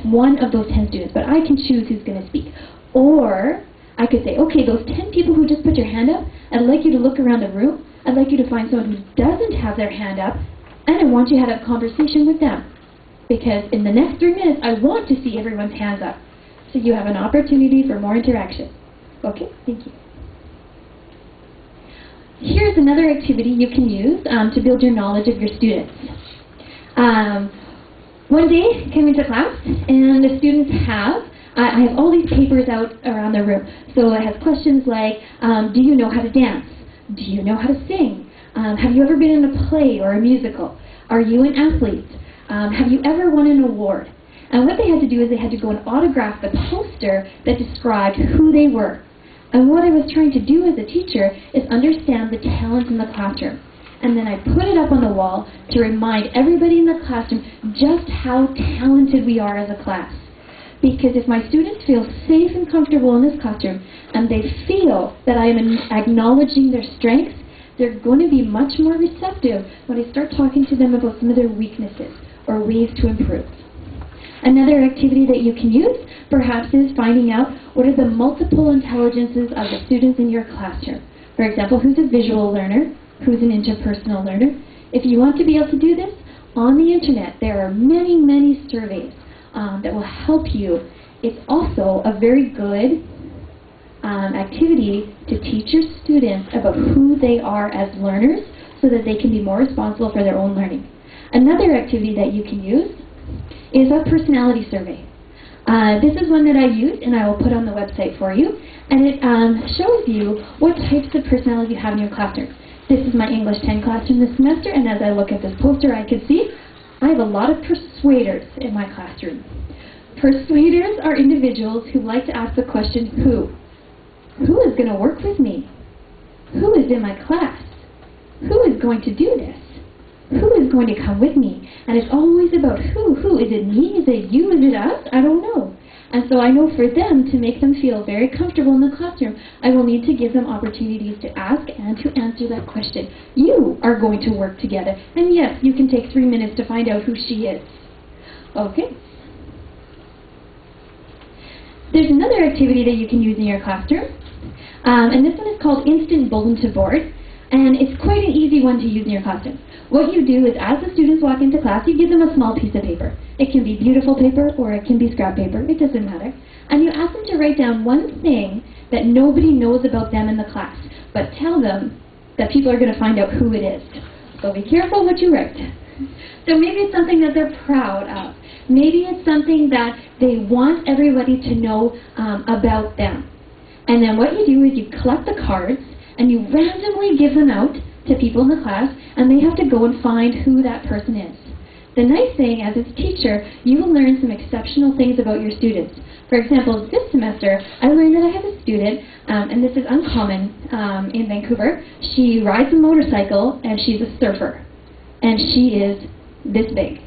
one of those 10 students, but I can choose who's going to speak. Or I could say, okay, those 10 people who just put your hand up, I'd like you to look around the room. I'd like you to find someone who doesn't have their hand up, and I want you to have a conversation with them. Because in the next 3 minutes, I want to see everyone's hands up. So you have an opportunity for more interaction. Okay, thank you. Here's another activity you can use to build your knowledge of your students. One day, I came into class, and the students I have all these papers out around the room. So it has questions like, do you know how to dance? Do you know how to sing? Have you ever been in a play or a musical? Are you an athlete? Have you ever won an award? And what they had to do is they had to go and autograph the poster that described who they were. And what I was trying to do as a teacher is understand the talent in the classroom. And then I put it up on the wall to remind everybody in the classroom just how talented we are as a class. Because if my students feel safe and comfortable in this classroom, and they feel that I am acknowledging their strengths, they're going to be much more receptive when I start talking to them about some of their weaknesses or ways to improve. Another activity that you can use, perhaps, is finding out what are the multiple intelligences of the students in your classroom. For example, who's a visual learner? Who's an interpersonal learner? If you want to be able to do this, on the internet there are many, many surveys that will help you. It's also a very good activity to teach your students about who they are as learners so that they can be more responsible for their own learning. Another activity that you can use is a personality survey. This is one that I use and I will put on the website for you, and it shows you what types of personality you have in your classroom. This is my English 10 classroom this semester, and as I look at this poster I can see I have a lot of persuaders in my classroom. Persuaders are individuals who like to ask the question, who? Who is going to work with me? Who is in my class? Who is going to do this? Who is going to come with me? And it's always about who. Who? Is it me? Is it you? Is it us? I don't know. And so I know for them, to make them feel very comfortable in the classroom, I will need to give them opportunities to ask and to answer that question. You are going to work together. And yes, you can take 3 minutes to find out who she is. Okay. There's another activity that you can use in your classroom. And this one is called Instant Bulletin Board. And it's quite an easy one to use in your classroom. What you do is, as the students walk into class, you give them a small piece of paper. It can be beautiful paper or it can be scrap paper. It doesn't matter. And you ask them to write down one thing that nobody knows about them in the class, but tell them that people are going to find out who it is. So be careful what you write. So maybe it's something that they're proud of. Maybe it's something that they want everybody to know about them. And then what you do is you collect the cards and you randomly give them out to people in the class, and they have to go and find who that person is. The nice thing, as a teacher, you will learn some exceptional things about your students. For example, this semester, I learned that I have a student, and this is uncommon in Vancouver. She rides a motorcycle, and she's a surfer. And she is this big.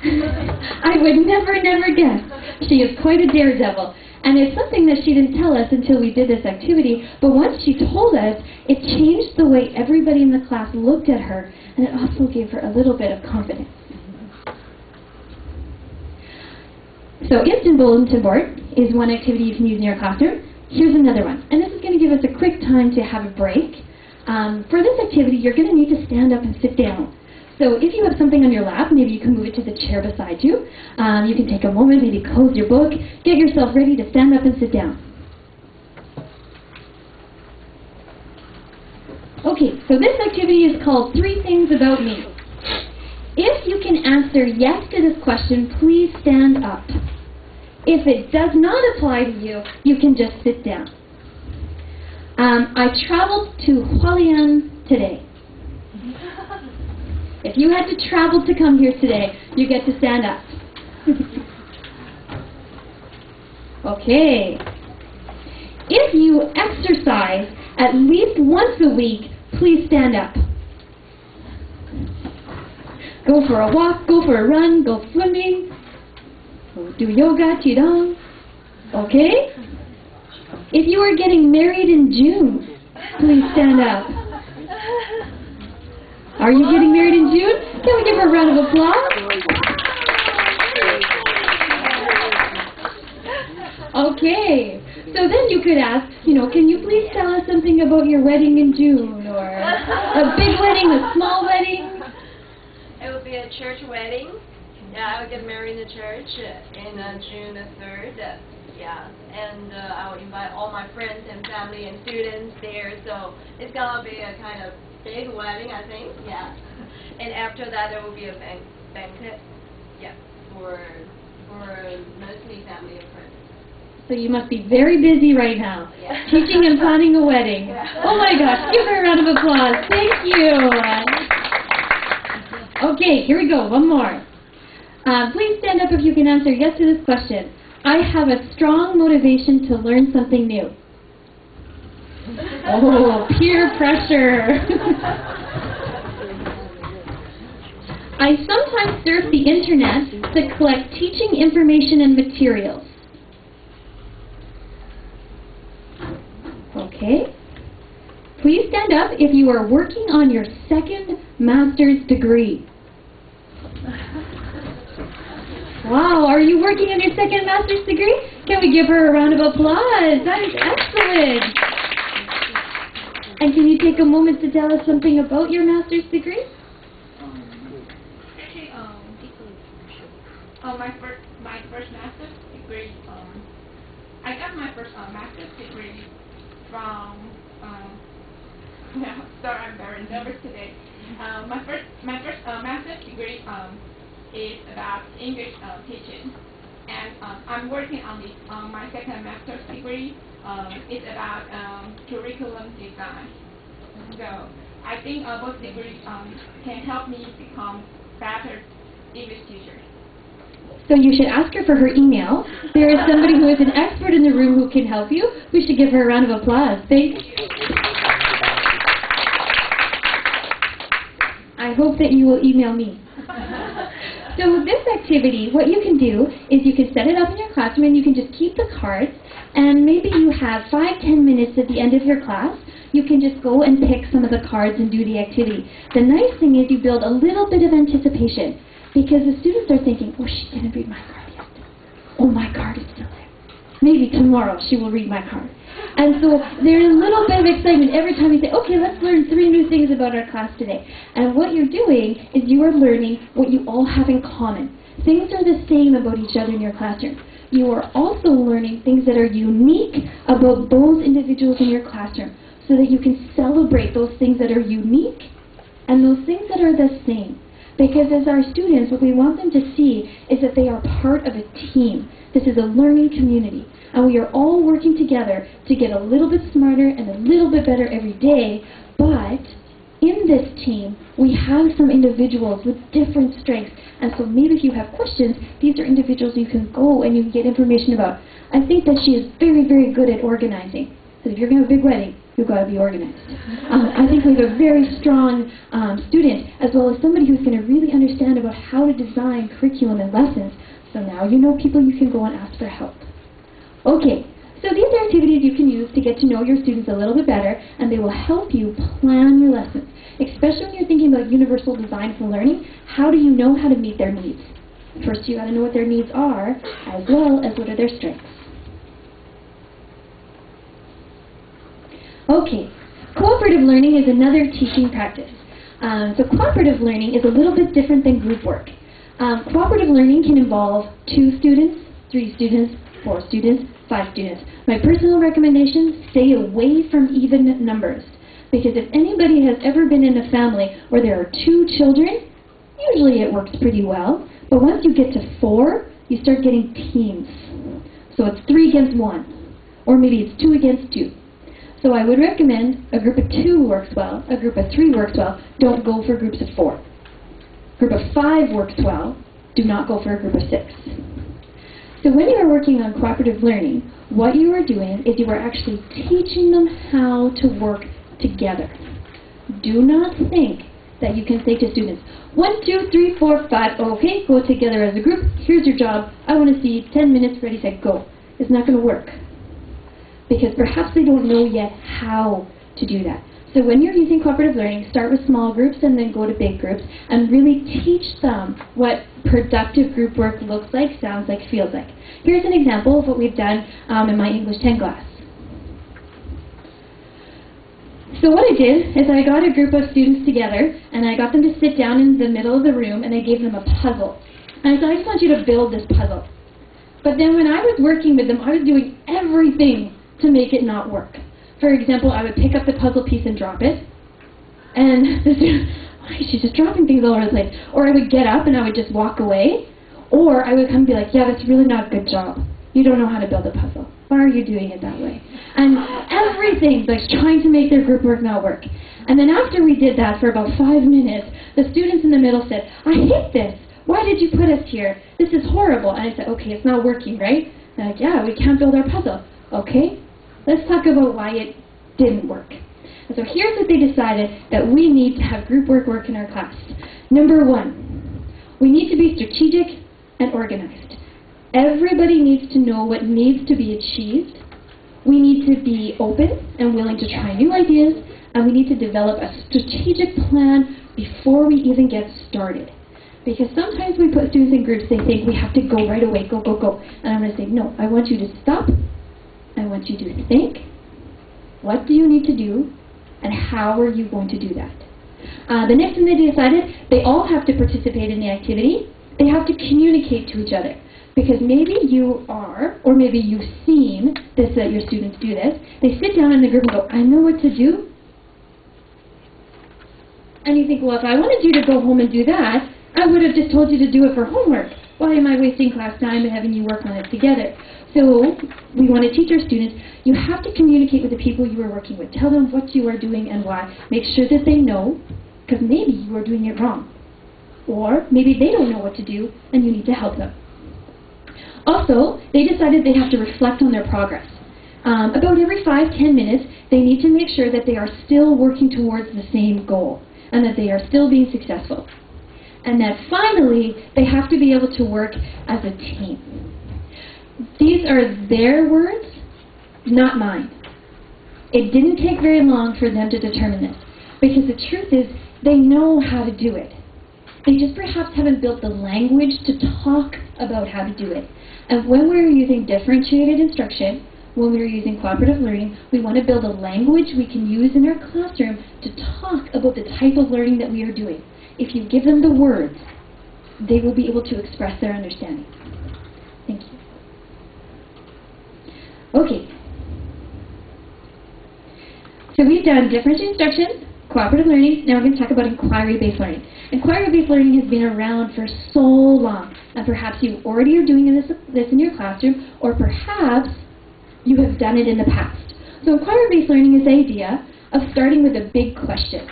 I would never guess. She is quite a daredevil. And it's something that she didn't tell us until we did this activity, but once she told us, it changed the way everybody in the class looked at her, and it also gave her a little bit of confidence. So instant bulletin board is one activity you can use in your classroom. Here's another one, and this is going to give us a quick time to have a break. For this activity, you're going to need to stand up and sit down. So if you have something on your lap, maybe you can move it to the chair beside you. You can take a moment, maybe close your book, get yourself ready to stand up and sit down. Okay, so this activity is called 3 Things About Me. If you can answer yes to this question, please stand up. If it does not apply to you, you can just sit down. I traveled to Hualien today. If you had to travel to come here today, you get to stand up. Okay. If you exercise at least once a week, please stand up. Go for a walk, go for a run, go swimming, go do yoga, qigong. Okay? If you are getting married in June, please stand up. Are you getting married in June? Can we give her a round of applause? Okay. So then you could ask, can you please tell us something about your wedding in June? Or a big wedding, a small wedding? It would be a church wedding. Yeah, I would get married in the church in June the 3rd. Yeah, and I would invite all my friends and family and students there. So it's gonna be a kind of big wedding, I think. Yeah, and after that there will be a banquet. Yeah, for mostly family and friends. So you must be very busy right now, yeah. Teaching and planning a wedding. Yeah. Oh my gosh, give her a round of applause. Thank you. Okay, here we go, one more. Please stand up if you can answer yes to this question. I have a strong motivation to learn something new. Oh, peer pressure. I sometimes surf the internet to collect teaching information and materials. Okay. Please stand up if you are working on your 2nd master's degree. Wow, are you working on your 2nd master's degree? Can we give her a round of applause? That is excellent. And can you take a moment to tell us something about your master's degree? Actually, my first master's degree, I got my first master's degree from, sorry, I'm very nervous today. My first master's degree is about English teaching, and I'm working on my 2nd master's degree. It's about curriculum design. So I think both degrees can help me become better English teacher. So you should ask her for her email. There is somebody who is an expert in the room who can help you. We should give her a round of applause. Thank you. I hope that you will email me. So this activity, what you can do is you can set it up in your classroom and you can just keep the cards, and maybe you have 5-10 minutes at the end of your class. You can just go and pick some of the cards and do the activity. The nice thing is you build a little bit of anticipation, because the students are thinking, oh, she didn't read my card yet. Oh, my card is still there. Maybe tomorrow she will read my card. And so there's a little bit of excitement every time you say, okay, let's learn 3 new things about our class today. And what you're doing is you are learning what you all have in common. Things are the same about each other in your classroom. You are also learning things that are unique about those individuals in your classroom, so that you can celebrate those things that are unique and those things that are the same. Because as our students, what we want them to see is that they are part of a team. This is a learning community, and we are all working together to get a little bit smarter and a little bit better every day. But in this team, we have some individuals with different strengths, and so maybe if you have questions, these are individuals you can go and you can get information about. I think that she is very, very good at organizing. So if you're going to have a big wedding, you've got to be organized. I think we have a very strong student, as well as somebody who's going to really understand about how to design curriculum and lessons. So now you know people you can go and ask for help. Okay, so these are activities you can use to get to know your students a little bit better, and they will help you plan your lessons. Especially when you're thinking about universal design for learning, how do you know how to meet their needs? First, you got to know what their needs are, as well as what are their strengths. Okay, cooperative learning is another teaching practice. So cooperative learning is a little bit different than group work. Cooperative learning can involve 2 students, 3 students, 4 students, 5 students. My personal recommendation, stay away from even numbers. Because if anybody has ever been in a family where there are 2 children, usually it works pretty well. But once you get to 4, you start getting teams. So it's 3 against 1. Or maybe it's 2 against 2. So I would recommend a group of 2 works well, a group of 3 works well. Don't go for groups of 4. Group of 5 works well. Do not go for a group of 6. So when you are working on cooperative learning, what you are doing is you are actually teaching them how to work together. Do not think that you can say to students, 1, 2, 3, 4, 5, okay, go together as a group, here's your job, I want to see 10 minutes, ready, set, go. It's not going to work. Because perhaps they don't know yet how to do that. So when you're using cooperative learning, start with small groups and then go to big groups and really teach them what productive group work looks like, sounds like, feels like. Here's an example of what we've done in my English 10 class. So what I did is I got a group of students together and I got them to sit down in the middle of the room and I gave them a puzzle. And I said, I just want you to build this puzzle. But then when I was working with them, I was doing everything to make it not work. For example, I would pick up the puzzle piece and drop it. And the student, why is she just dropping things all over the place? Or I would get up and I would just walk away. Or I would come and be like, yeah, that's really not a good job. You don't know how to build a puzzle. Why are you doing it that way? And everything, like trying to make their group work not work. And then after we did that for about 5 minutes, the students in the middle said, I hate this. Why did you put us here? This is horrible. And I said, okay, it's not working, right? They're like, yeah, we can't build our puzzle. Okay, let's talk about why it didn't work. And so here's what they decided that we need to have group work in our class. Number 1, we need to be strategic and organized. Everybody needs to know what needs to be achieved. We need to be open and willing to try new ideas, and we need to develop a strategic plan before we even get started. Because sometimes we put students in groups, they think we have to go right away, go, go, go. And I'm going to say, no, I want you to stop. I want you to think. What do you need to do, and how are you going to do that? The next thing they decided, they all have to participate in the activity. They have to communicate to each other. Because maybe you are, or maybe you've seen this, your students do this. They sit down in the group and go, I know what to do. And you think, well, if I wanted you to go home and do that, I would have just told you to do it for homework. Why am I wasting class time and having you work on it together? So we want to teach our students, you have to communicate with the people you are working with. Tell them what you are doing and why. Make sure that they know, because maybe you are doing it wrong. Or maybe they don't know what to do and you need to help them. Also, they decided they have to reflect on their progress. About every 5-10 minutes, they need to make sure that they are still working towards the same goal and that they are still being successful. And that finally, they have to be able to work as a team. These are their words, not mine. It didn't take very long for them to determine this, because the truth is, they know how to do it. They just perhaps haven't built the language to talk about how to do it. And when we're using differentiated instruction, when we're using cooperative learning, we want to build a language we can use in our classroom to talk about the type of learning that we are doing. If you give them the words, they will be able to express their understanding. Thank you. Okay. So we've done differentiated instruction, cooperative learning. Now we're going to talk about inquiry-based learning. Inquiry-based learning has been around for so long, and perhaps you already are doing this in your classroom, or perhaps you have done it in the past. So inquiry-based learning is the idea of starting with a big question.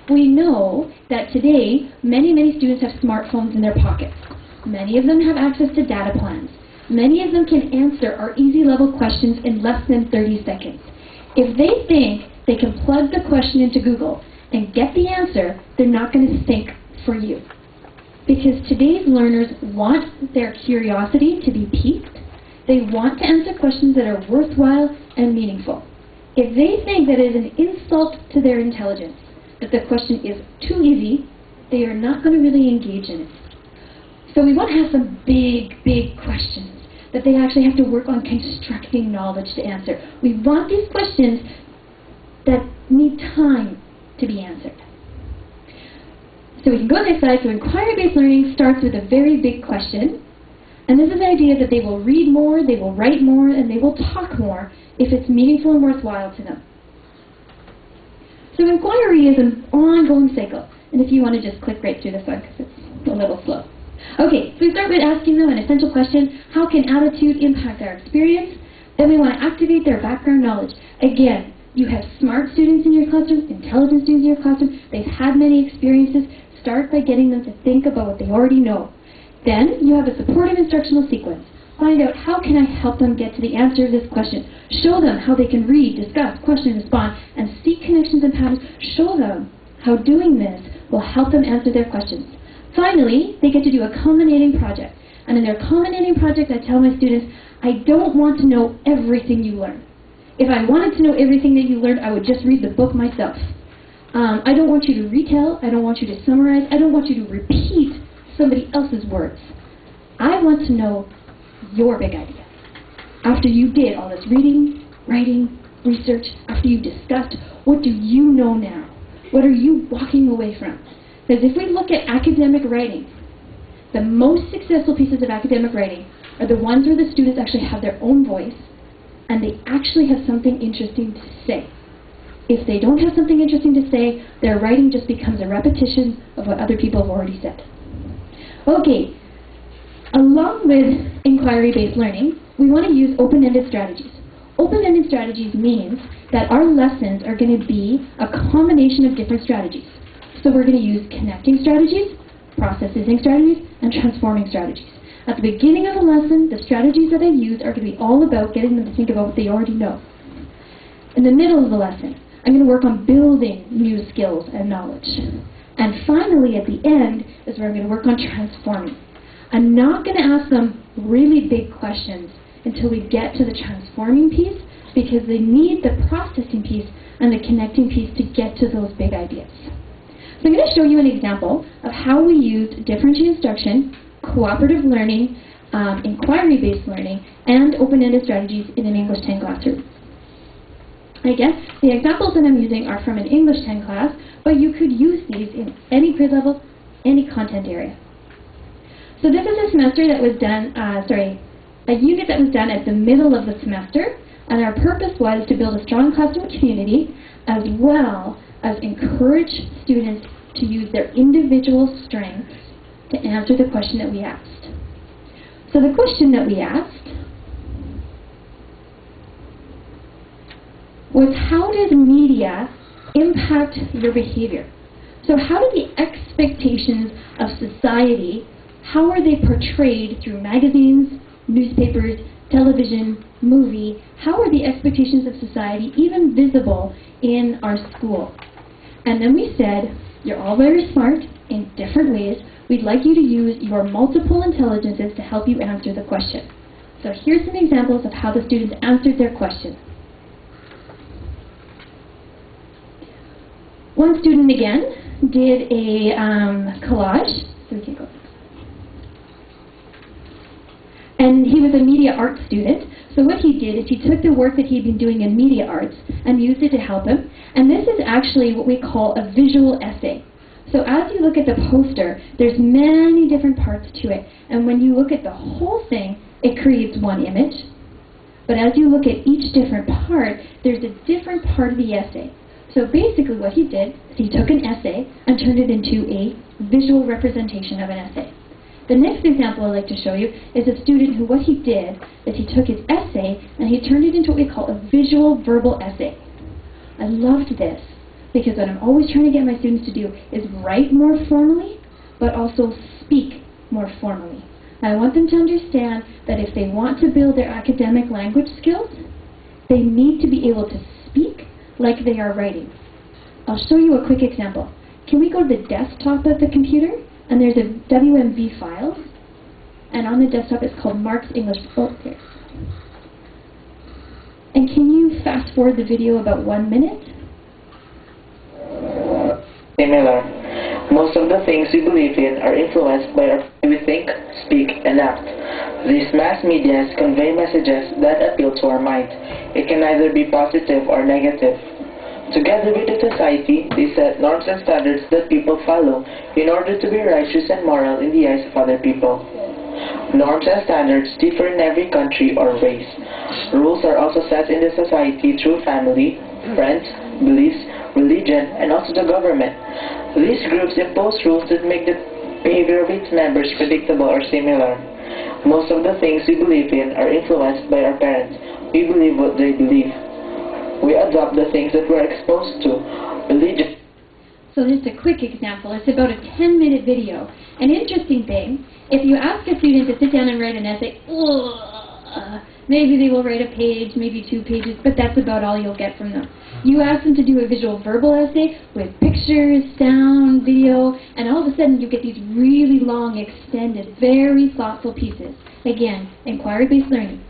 We know that today, many students have smartphones in their pockets. Many of them have access to data plans. Many of them can answer our easy-level questions in less than 30 seconds. If they think they can plug the question into Google and get the answer, they're not going to think for you. Because today's learners want their curiosity to be piqued. They want to answer questions that are worthwhile and meaningful. If they think that it is an insult to their intelligence, that the question is too easy, they are not going to really engage in it. So we want to have some big, big questions that they actually have to work on constructing knowledge to answer. We want these questions that need time to be answered. So we can go to the next slide. So inquiry-based learning starts with a very big question. And this is the idea that they will read more, they will write more, and they will talk more if it's meaningful and worthwhile to them. So inquiry is an ongoing cycle. And if you want to just click right through this one, because it's a little slow. Okay, so we start with asking them an essential question: how can attitude impact our experience? Then we want to activate their background knowledge. Again, you have smart students in your classroom, intelligent students in your classroom, they've had many experiences. Start by getting them to think about what they already know. Then you have a supportive instructional sequence. Find out how can I help them get to the answer to this question. Show them how they can read, discuss, question, respond, and seek connections and patterns. Show them how doing this will help them answer their questions. Finally, they get to do a culminating project. And in their culminating project, I tell my students, I don't want to know everything you learn. If I wanted to know everything that you learned, I would just read the book myself. I don't want you to retell. I don't want you to summarize. I don't want you to repeat somebody else's words. I want to know your big idea. After you did all this reading, writing, research, after you discussed, what do you know now? What are you walking away from? Because if we look at academic writing, the most successful pieces of academic writing are the ones where the students actually have their own voice and they actually have something interesting to say. If they don't have something interesting to say, their writing just becomes a repetition of what other people have already said. Okay, along with inquiry-based learning, we want to use open-ended strategies. Open-ended strategies means that our lessons are going to be a combination of different strategies. So we're going to use connecting strategies, processing strategies, and transforming strategies. At the beginning of the lesson, the strategies that I use are going to be all about getting them to think about what they already know. In the middle of the lesson, I'm going to work on building new skills and knowledge. And finally, at the end, is where I'm going to work on transforming. I'm not going to ask them really big questions until we get to the transforming piece, because they need the processing piece and the connecting piece to get to those big ideas. So I'm going to show you an example of how we used differentiated instruction, cooperative learning, inquiry-based learning, and open-ended strategies in an English 10 classroom. Again, the examples that I'm using are from an English 10 class, but you could use these in any grade level, any content area. So this is a semester that was done, a unit that was done at the middle of the semester, and our purpose was to build a strong classroom community as well as encourage students to use their individual strengths to answer the question that we asked. So the question that we asked was, how does media impact your behavior? So how do the expectations of society, how are they portrayed through magazines, newspapers, television, movie? How are the expectations of society even visible in our school? And then we said, you're all very smart in different ways. We'd like you to use your multiple intelligences to help you answer the question. So here's some examples of how the students answered their question. One student, again, did a collage. So we can go. And he was a media arts student. So what he did is he took the work that he'd been doing in media arts and used it to help him. And this is actually what we call a visual essay. So as you look at the poster, there's many different parts to it. And when you look at the whole thing, it creates one image. But as you look at each different part, there's a different part of the essay. So basically what he did is he took an essay and turned it into a visual representation of an essay. The next example I'd like to show you is a student who, what he did is he took his essay and he turned it into what we call a visual verbal essay. I loved this because what I'm always trying to get my students to do is write more formally, but also speak more formally. I want them to understand that if they want to build their academic language skills, they need to be able to speak like they are writing. I'll show you a quick example. Can we go to the desktop of the computer? And there's a WMV file, and on the desktop it's called Mark's English. Oh, there. And can you fast forward the video about 1 minute? Similar. Most of the things we believe in are influenced by our way we think, speak, and act. These mass medias convey messages that appeal to our mind. It can either be positive or negative. Together with the society, they set norms and standards that people follow in order to be righteous and moral in the eyes of other people. Norms and standards differ in every country or race. Rules are also set in the society through family, friends, beliefs, religion, and also the government. These groups impose rules that make the behavior of its members predictable or similar. Most of the things we believe in are influenced by our parents. We believe what they believe. We adopt the things that we're exposed to. Religion. So just a quick example, it's about a 10-minute video. An interesting thing, if you ask a student to sit down and write an essay, maybe they will write a page, maybe 2 pages, but that's about all you'll get from them. You ask them to do a visual verbal essay with pictures, sound, video, and all of a sudden you get these really long, extended, very thoughtful pieces. Again, inquiry-based learning.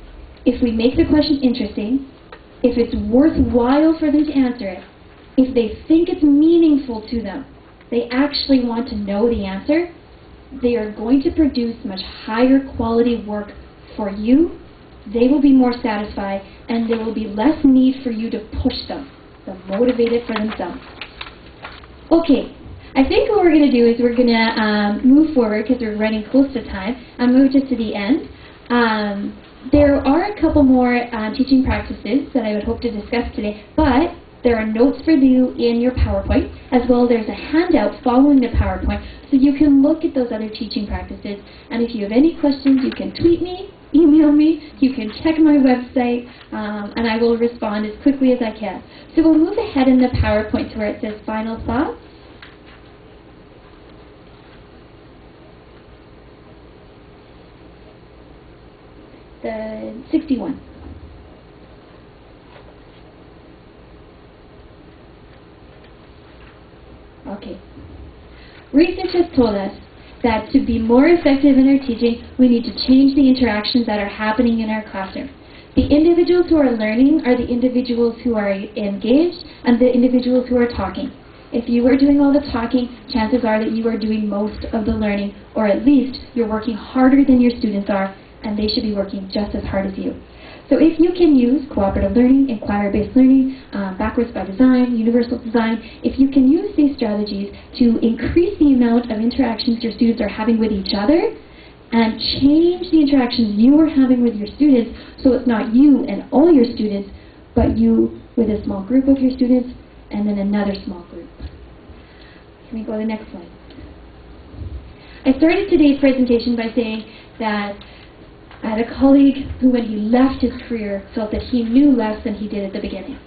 If we make the question interesting, if it's worthwhile for them to answer it, if they think it's meaningful to them, they actually want to know the answer, they are going to produce much higher quality work for you. They will be more satisfied, and there will be less need for you to push them. They'll motivate it for themselves. Okay, I think what we're going to do is we're going to move forward because we're running close to time and move just to the end. There are a couple more teaching practices that I would hope to discuss today, but there are notes for you in your PowerPoint, as well as there's a handout following the PowerPoint, so you can look at those other teaching practices. And if you have any questions, you can tweet me, email me, you can check my website, and I will respond as quickly as I can. So we'll move ahead in the PowerPoint to where it says Final Thoughts. The 61. Okay. Research has told us that to be more effective in our teaching, we need to change the interactions that are happening in our classroom. The individuals who are learning are the individuals who are engaged and the individuals who are talking. If you are doing all the talking, chances are that you are doing most of the learning, or at least you're working harder than your students are, and they should be working just as hard as you. So if you can use cooperative learning, inquiry-based learning, backwards by design, universal design, if you can use these strategies to increase the amount of interactions your students are having with each other and change the interactions you are having with your students, so it's not you and all your students, but you with a small group of your students and then another small group. Can we go to the next slide? I started today's presentation by saying that I had a colleague who, when he left his career, felt that he knew less than he did at the beginning.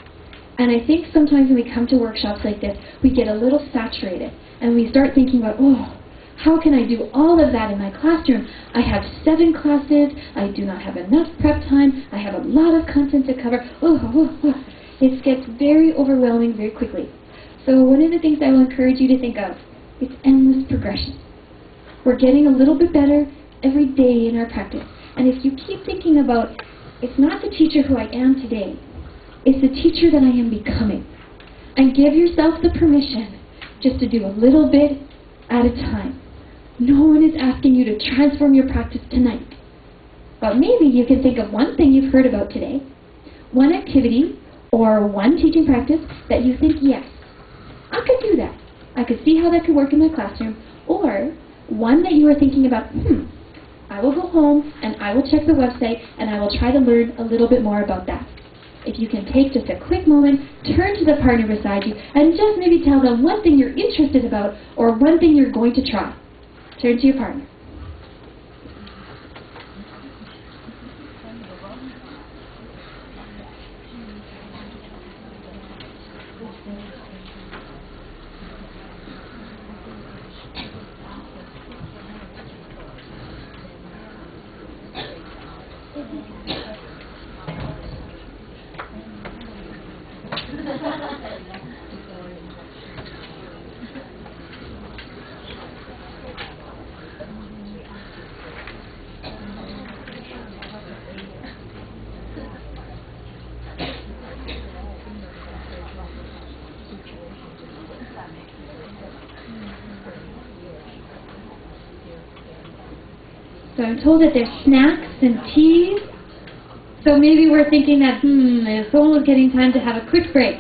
And I think sometimes when we come to workshops like this, we get a little saturated, and we start thinking about, oh, how can I do all of that in my classroom? I have 7 classes, I do not have enough prep time, I have a lot of content to cover. It gets very overwhelming very quickly. So one of the things I will encourage you to think of, it's endless progression. We're getting a little bit better every day in our practice. And if you keep thinking about, it's not the teacher who I am today, it's the teacher that I am becoming. And give yourself the permission just to do a little bit at a time. No one is asking you to transform your practice tonight. But maybe you can think of one thing you've heard about today, one activity or one teaching practice that you think, yes, I could do that. I could see how that could work in my classroom. Or one that you are thinking about, I will go home and I will check the website and I will try to learn a little bit more about that. If you can take just a quick moment, turn to the partner beside you and just maybe tell them one thing you're interested about or one thing you're going to try. Turn to your partner. So I'm told that there's snacks and teas. So maybe we're thinking that, it's almost getting time to have a quick break.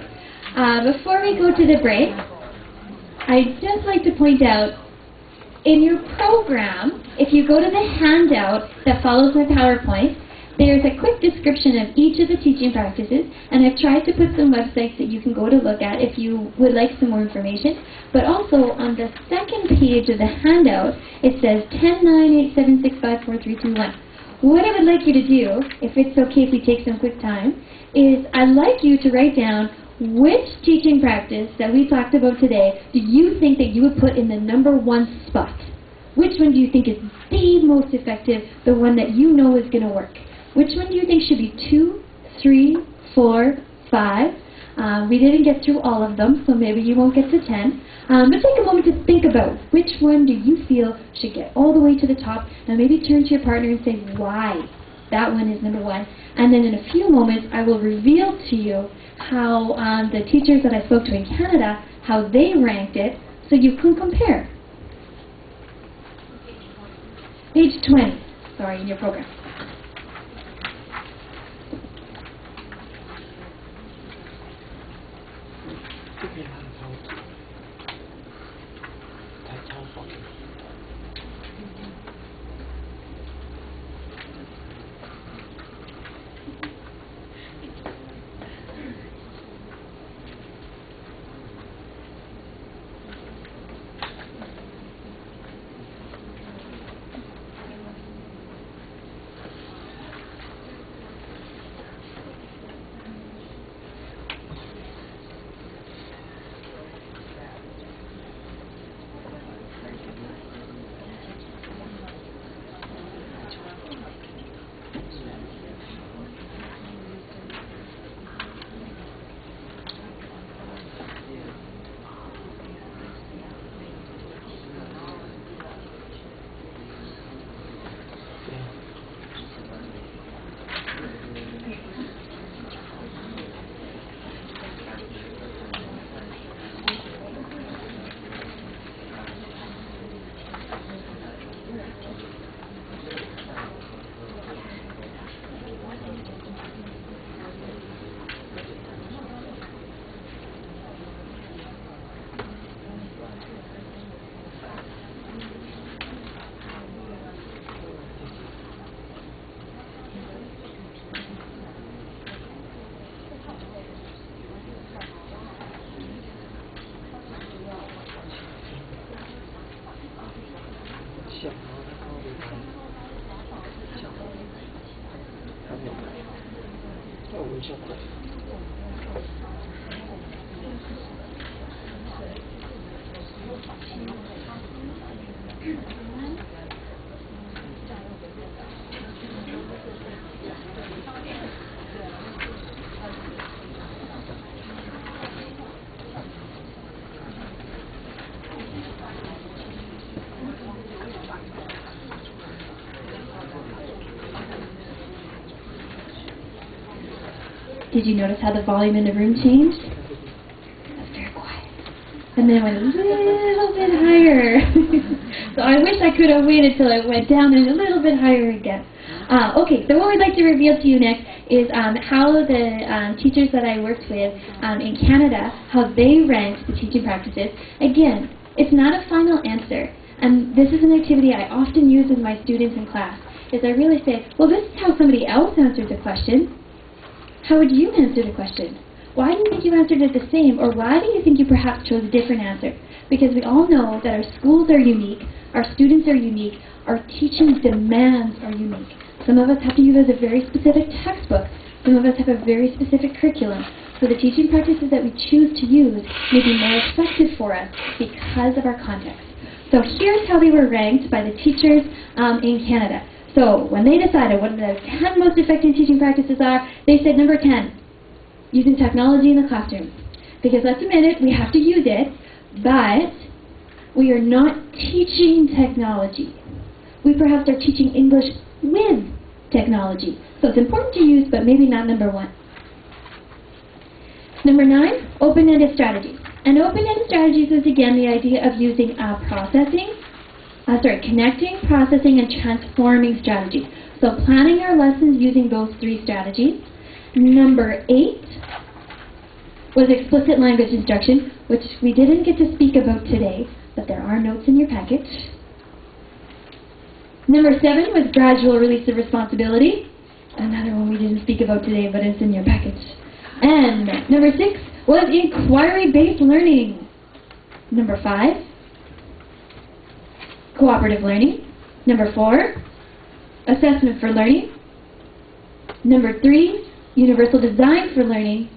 Before we go to the break, I'd just like to point out, in your program, if you go to the handout that follows my PowerPoint, there's a quick description of each of the teaching practices, and I've tried to put some websites that you can go to look at if you would like some more information. But also, on the second page of the handout, it says 10-9-8-7-6-5-4-3-2-1. What I would like you to do, if it's okay if we take some quick time, is I'd like you to write down which teaching practice that we talked about today do you think that you would put in the #1 spot? Which one do you think is the most effective, the one that you know is going to work? Which one do you think should be 2, 3, 4, 5? We didn't get through all of them, so maybe you won't get to 10. But take a moment to think about which one do you feel should get all the way to the top, and maybe turn to your partner and say why that one is #1. And then in a few moments, I will reveal to you how the teachers that I spoke to in Canada, how they ranked it, so you can compare. Page 20, sorry, in your program. Did you notice how the volume in the room changed? It was very quiet. And then it went a little bit higher. So I wish I could have waited till it went down and a little bit higher again. Okay, so what we'd like to reveal to you next is how the teachers that I worked with in Canada, how they ranked the teaching practices. Again, it's not a final answer. And this is an activity I often use with my students in class, is I really say, well, this is how somebody else answered the question. How would you answer the question? Why do you think you answered it the same, or why do you think you perhaps chose a different answer? Because we all know that our schools are unique, our students are unique, our teaching demands are unique. Some of us have to use a very specific textbook. Some of us have a very specific curriculum. So the teaching practices that we choose to use may be more effective for us because of our context. So here's how they were ranked by the teachers in Canada. So when they decided what the 10 most effective teaching practices are, they said number 10, using technology in the classroom. Because let's admit it, we have to use it, but we are not teaching technology. We perhaps are teaching English with technology. So it's important to use, but maybe not number 1. Number 9, open-ended strategies. And open-ended strategies is again the idea of using processing, connecting, processing, and transforming strategies. So planning our lessons using those 3 strategies. Number 8 was explicit language instruction, which we didn't get to speak about today, but there are notes in your package. Number 7 was gradual release of responsibility. Another one we didn't speak about today, but it's in your package. And number 6 was inquiry-based learning. Number 5, cooperative learning. Number 4, assessment for learning. Number 3, universal design for learning.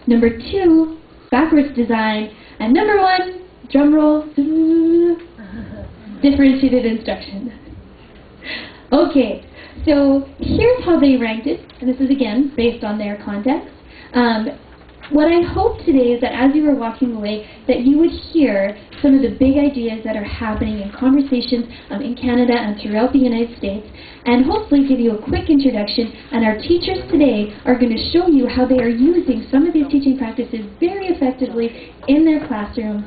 Number 2, backwards design. And number 1, drum roll, differentiated instruction. Okay, so here's how they ranked it, and this is again based on their context. What I hope today is that as you were walking away, that you would hear some of the big ideas that are happening in conversations in Canada and throughout the United States, and hopefully give you a quick introduction. And our teachers today are going to show you how they are using some of these teaching practices very effectively in their classroom.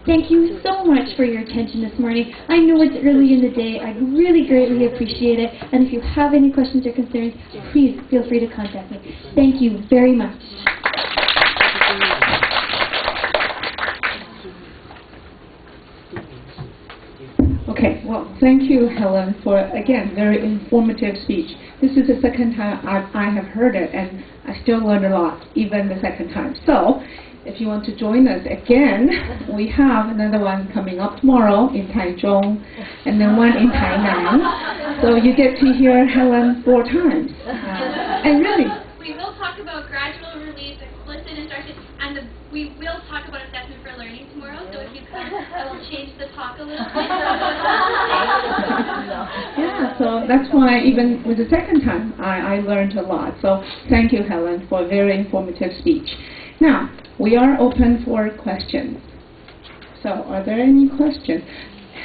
Thank you so much for your attention this morning. I know it's early in the day. I really greatly appreciate it. And if you have any questions or concerns, please feel free to contact me. Thank you very much. Okay, well, thank you, Helen, for, again, very informative speech. This is the second time I have heard it, and I still learned a lot, even the second time. So, if you want to join us again, we have another one coming up tomorrow in Taichung, and then one in Tainan. So you get to hear Helen 4 times. And really, we will talk about gradual release, explicit instruction, and we will talk about assessment for learning tomorrow. So if you come, I will change the talk a little bit. Yeah, so that's why even with the second time, I learned a lot. So thank you, Helen, for a very informative speech. Now, we are open for questions. So, are there any questions?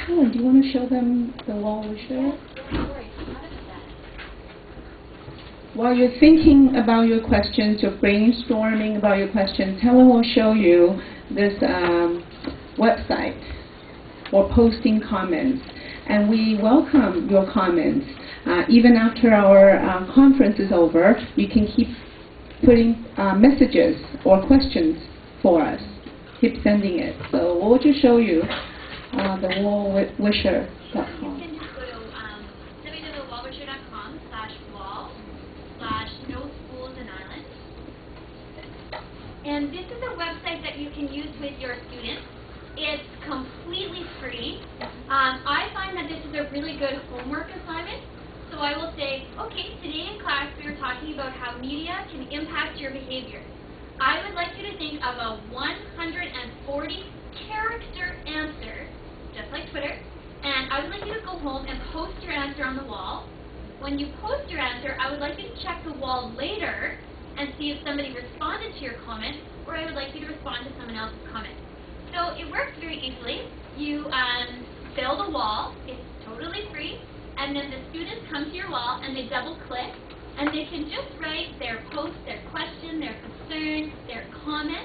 Helen, do you want to show them the wall we showed? While you're thinking about your questions, you're brainstorming about your questions, Helen will show you this website for posting comments. And we welcome your comments. Even after our conference is over, you can keep putting messages or questions for us. Keep sending it. So we'll just show you the wallwisher.com. You can just go to www.wallwisher.com/wall/no-schools-in-Ireland. And this is a website that you can use with your students. It's completely free. I find that this is a really good homework assignment. So I will say, okay, today in class we were talking about how media can impact your behavior. I would like you to think of a 140-character answer, just like Twitter, and I would like you to go home and post your answer on the wall. When you post your answer, I would like you to check the wall later and see if somebody responded to your comment, or I would like you to respond to someone else's comment. So it works very easily. You fill the wall. It's totally free. And then the students come to your wall and they double-click, and they can just write their post, their question, their concern, their comment.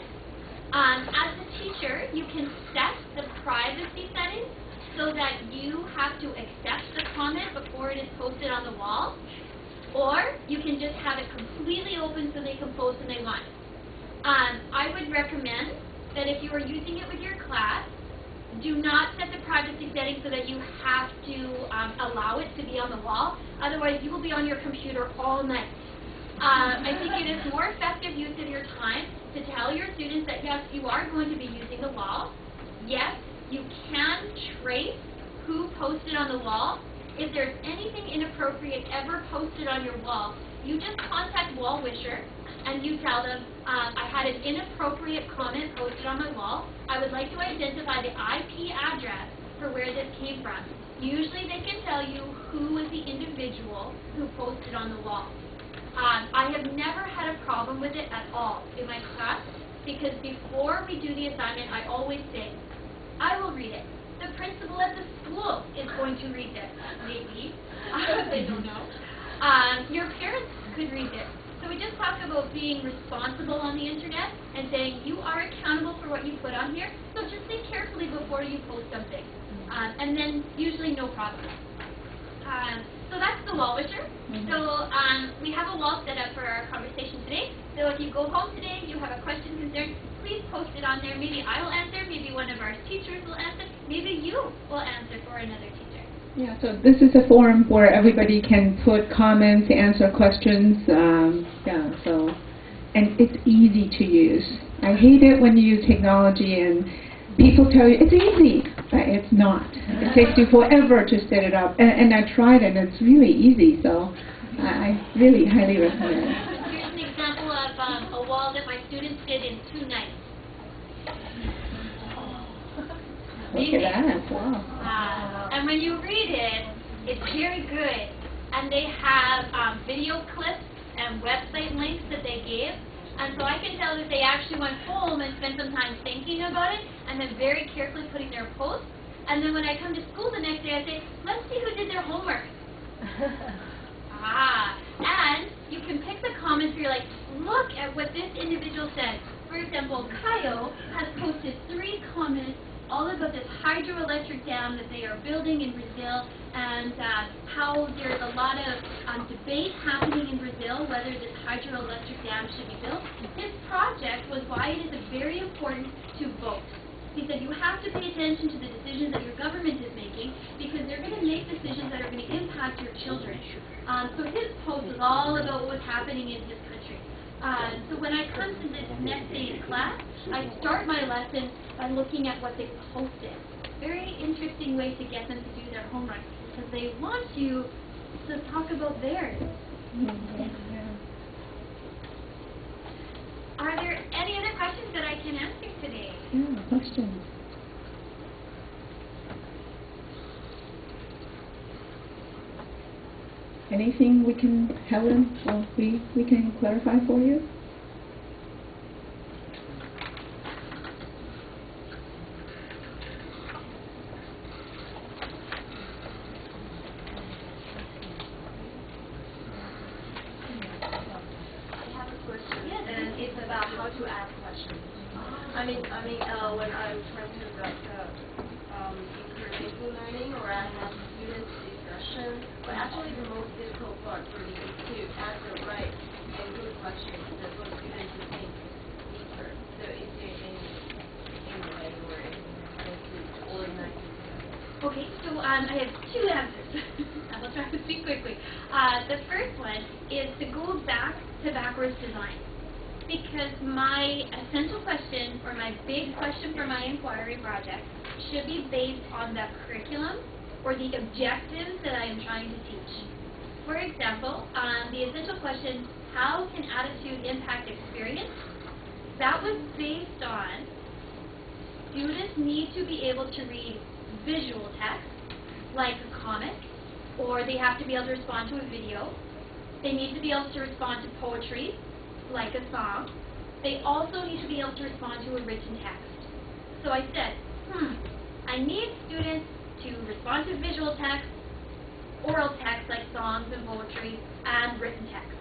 As a teacher, you can set the privacy settings so that you have to accept the comment before it is posted on the wall, or you can just have it completely open so they can post when they want. I would recommend that if you are using it with your class, do not set the privacy settings so that you have to allow it to be on the wall. Otherwise, you will be on your computer all night. I think it is more effective use of your time to tell your students that, yes, you are going to be using the wall. Yes, you can trace who posted on the wall. If there's anything inappropriate ever posted on your wall, you just contact Wallwisher and you tell them, I had an inappropriate comment posted on my wall. I would like to identify the IP address for where this came from. Usually they can tell you who was the individual who posted on the wall. I have never had a problem with it at all in my class, because before we do the assignment, I always say, I will read it. The principal at the school is going to read this, maybe. They don't know. Your parents could read this. So we just talk about being responsible on the internet and saying you are accountable for what you put on here. So just think carefully before you post something. and then usually no problem. So that's the wall wisher. So we have a wall set up for our conversation today. So if you go home today, you have a question, concern, please post it on there. Maybe I will answer, maybe one of our teachers will answer, maybe you will answer for another teacher. Yeah, so this is a forum where everybody can put comments, answer questions, and it's easy to use. I hate it when you use technology and people tell you it's easy, but it's not. It takes you forever to set it up, and I tried it, and it's really easy, so I really highly recommend it. Here's an example of a wall that my students did in 2 nights. Look at that, wow. And when you read it, it's very good. And they have video clips and website links that they gave. And so I can tell that they actually went home and spent some time thinking about it and then very carefully putting their posts. And then when I come to school the next day, I say, let's see who did their homework. And you can pick the comments where you're like, look at what this individual said. For example, Kayo has posted 3 comments all about this hydroelectric dam that they are building in Brazil, and how there's a lot of debate happening in Brazil whether this hydroelectric dam should be built. His project was why it is very important to vote. He said you have to pay attention to the decisions that your government is making because they're going to make decisions that are going to impact your children. So his post was all about what was happening in his country. So when I come to this next day in class, I start my lesson by looking at what they posted. Very interesting way to get them to do their homework because they want you to talk about theirs. Are there any other questions that I can answer today? Yeah, questions. Anything we can, Helen, or we can clarify for you? And it's about how to ask questions. I mean, when I'm trying to encourage learning, or I have students discussion, but actually the most difficult part for me is to ask the right and good questions that for students to think deeper. So is there any way or to organize it? Okay, so I have 2 answers. I will try to speak quickly. The first one is to go back to backwards design. Because my essential question, or my big question for my inquiry project, should be based on the curriculum or the objectives that I am trying to teach. For example, the essential question, how can attitude impact experience? That was based on students need to be able to read visual text, like a comic, or they have to be able to respond to a video. They need to be able to respond to poetry, like a song. They also need to be able to respond to a written text. So I said, I need students to respond to visual text, oral text like songs and poetry, and written text.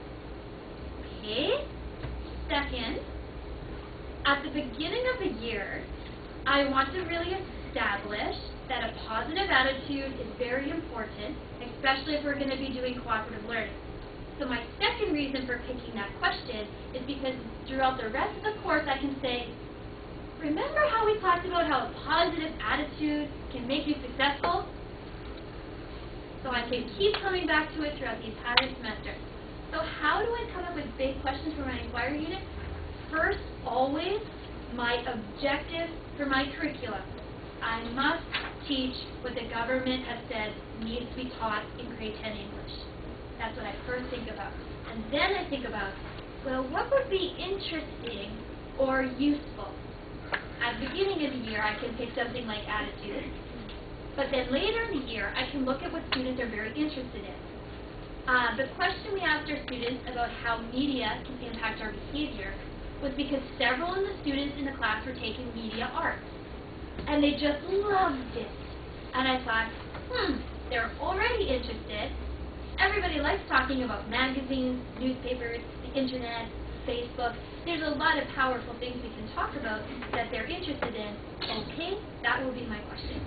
Okay? Second, at the beginning of the year, I want to really establish that a positive attitude is very important, especially if we're going to be doing cooperative learning. So my second reason for picking that question is because throughout the rest of the course I can say, remember how we talked about how a positive attitude can make you successful? So I can keep coming back to it throughout the entire semester. So how do I come up with big questions for my inquiry unit? First, always, my objective for my curriculum. I must teach what the government has said needs to be taught in grade 10 English. That's what I first think about. And then I think about, well, what would be interesting or useful? At the beginning of the year, I can pick something like attitude. But then later in the year, I can look at what students are very interested in. The question we asked our students about how media can impact our behavior was because several of the students in the class were taking media arts. And they just loved it. And I thought, they're already interested. Everybody likes talking about magazines, newspapers, the internet, Facebook. There's a lot of powerful things we can talk about that they're interested in. Okay, that will be my question.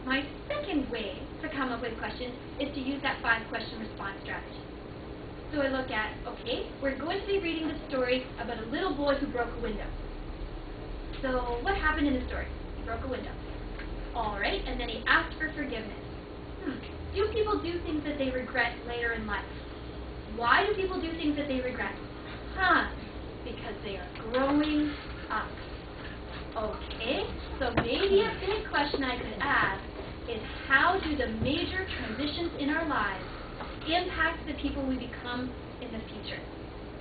my second way to come up with questions is to use that 5-question response strategy. So I look at, okay, we're going to be reading the story about a little boy who broke a window. So what happened in the story? He broke a window. All right, and then he asked for forgiveness. Do people do things that they regret later in life? Why do people do things that they regret? Because they are growing up. Okay, so maybe a big question I could ask is, how do the major transitions in our lives impact the people we become in the future?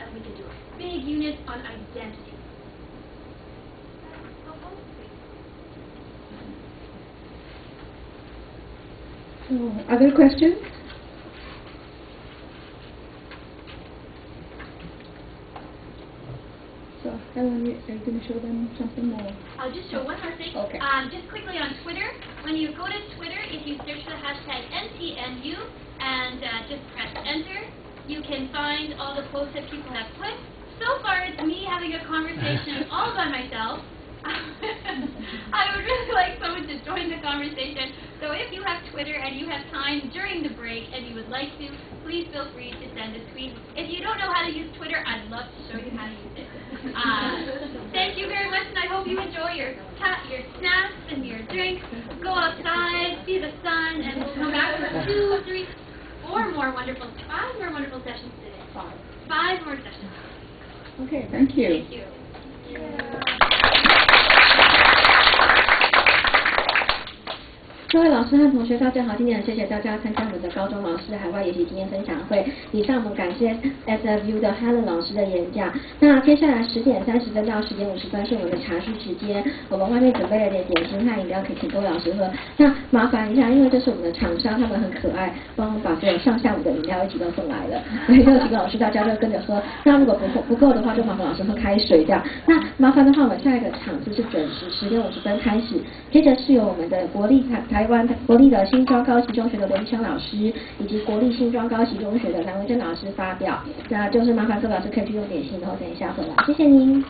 And we can do a big unit on identity. So, other questions? So, Helen, are you going to show them something more? I'll just show one more thing. Okay. Just quickly on Twitter, when you go to Twitter, if you search for the hashtag NTNU and just press enter, you can find all the posts that people have put. So far, it's me having a conversation all by myself. I would really like someone to join the conversation. So if you have Twitter and you have time during the break and you would like to, please feel free to send a tweet. If you don't know how to use Twitter, I'd love to show you how to use it. Thank you very much, and I hope you enjoy your snacks and your drinks. Go outside, see the sun, and we'll come back for 5 more wonderful sessions today. 5 more sessions. Okay, thank you. Thank you. Yeah. 各位老师和同学，大家好！今天很谢谢大家参加我们的高中老师海外研习经验分享会。以上我们感谢 SFU 的 Helen 老师的演讲。那接下来10点30分到10点50分是我们的茶叙时间，我们外面准备了点点心和饮料，可以请各位老师喝。那麻烦一下，因为这是我们的厂商，他们很可爱，帮我们把所有上下午的饮料一起都送来了，所以就请老师大家就跟着喝。那如果不够的话，就麻烦老师喝开水这样。那麻烦的话，我们下一个场次是准时10点50分开始，接着是由我们的台湾国立的新庄高级中学的罗医生老师，以及国立新庄高级中学的南维珍老师发表。那就是麻烦各位老师可以去用点心，然后等一下回来，谢谢您。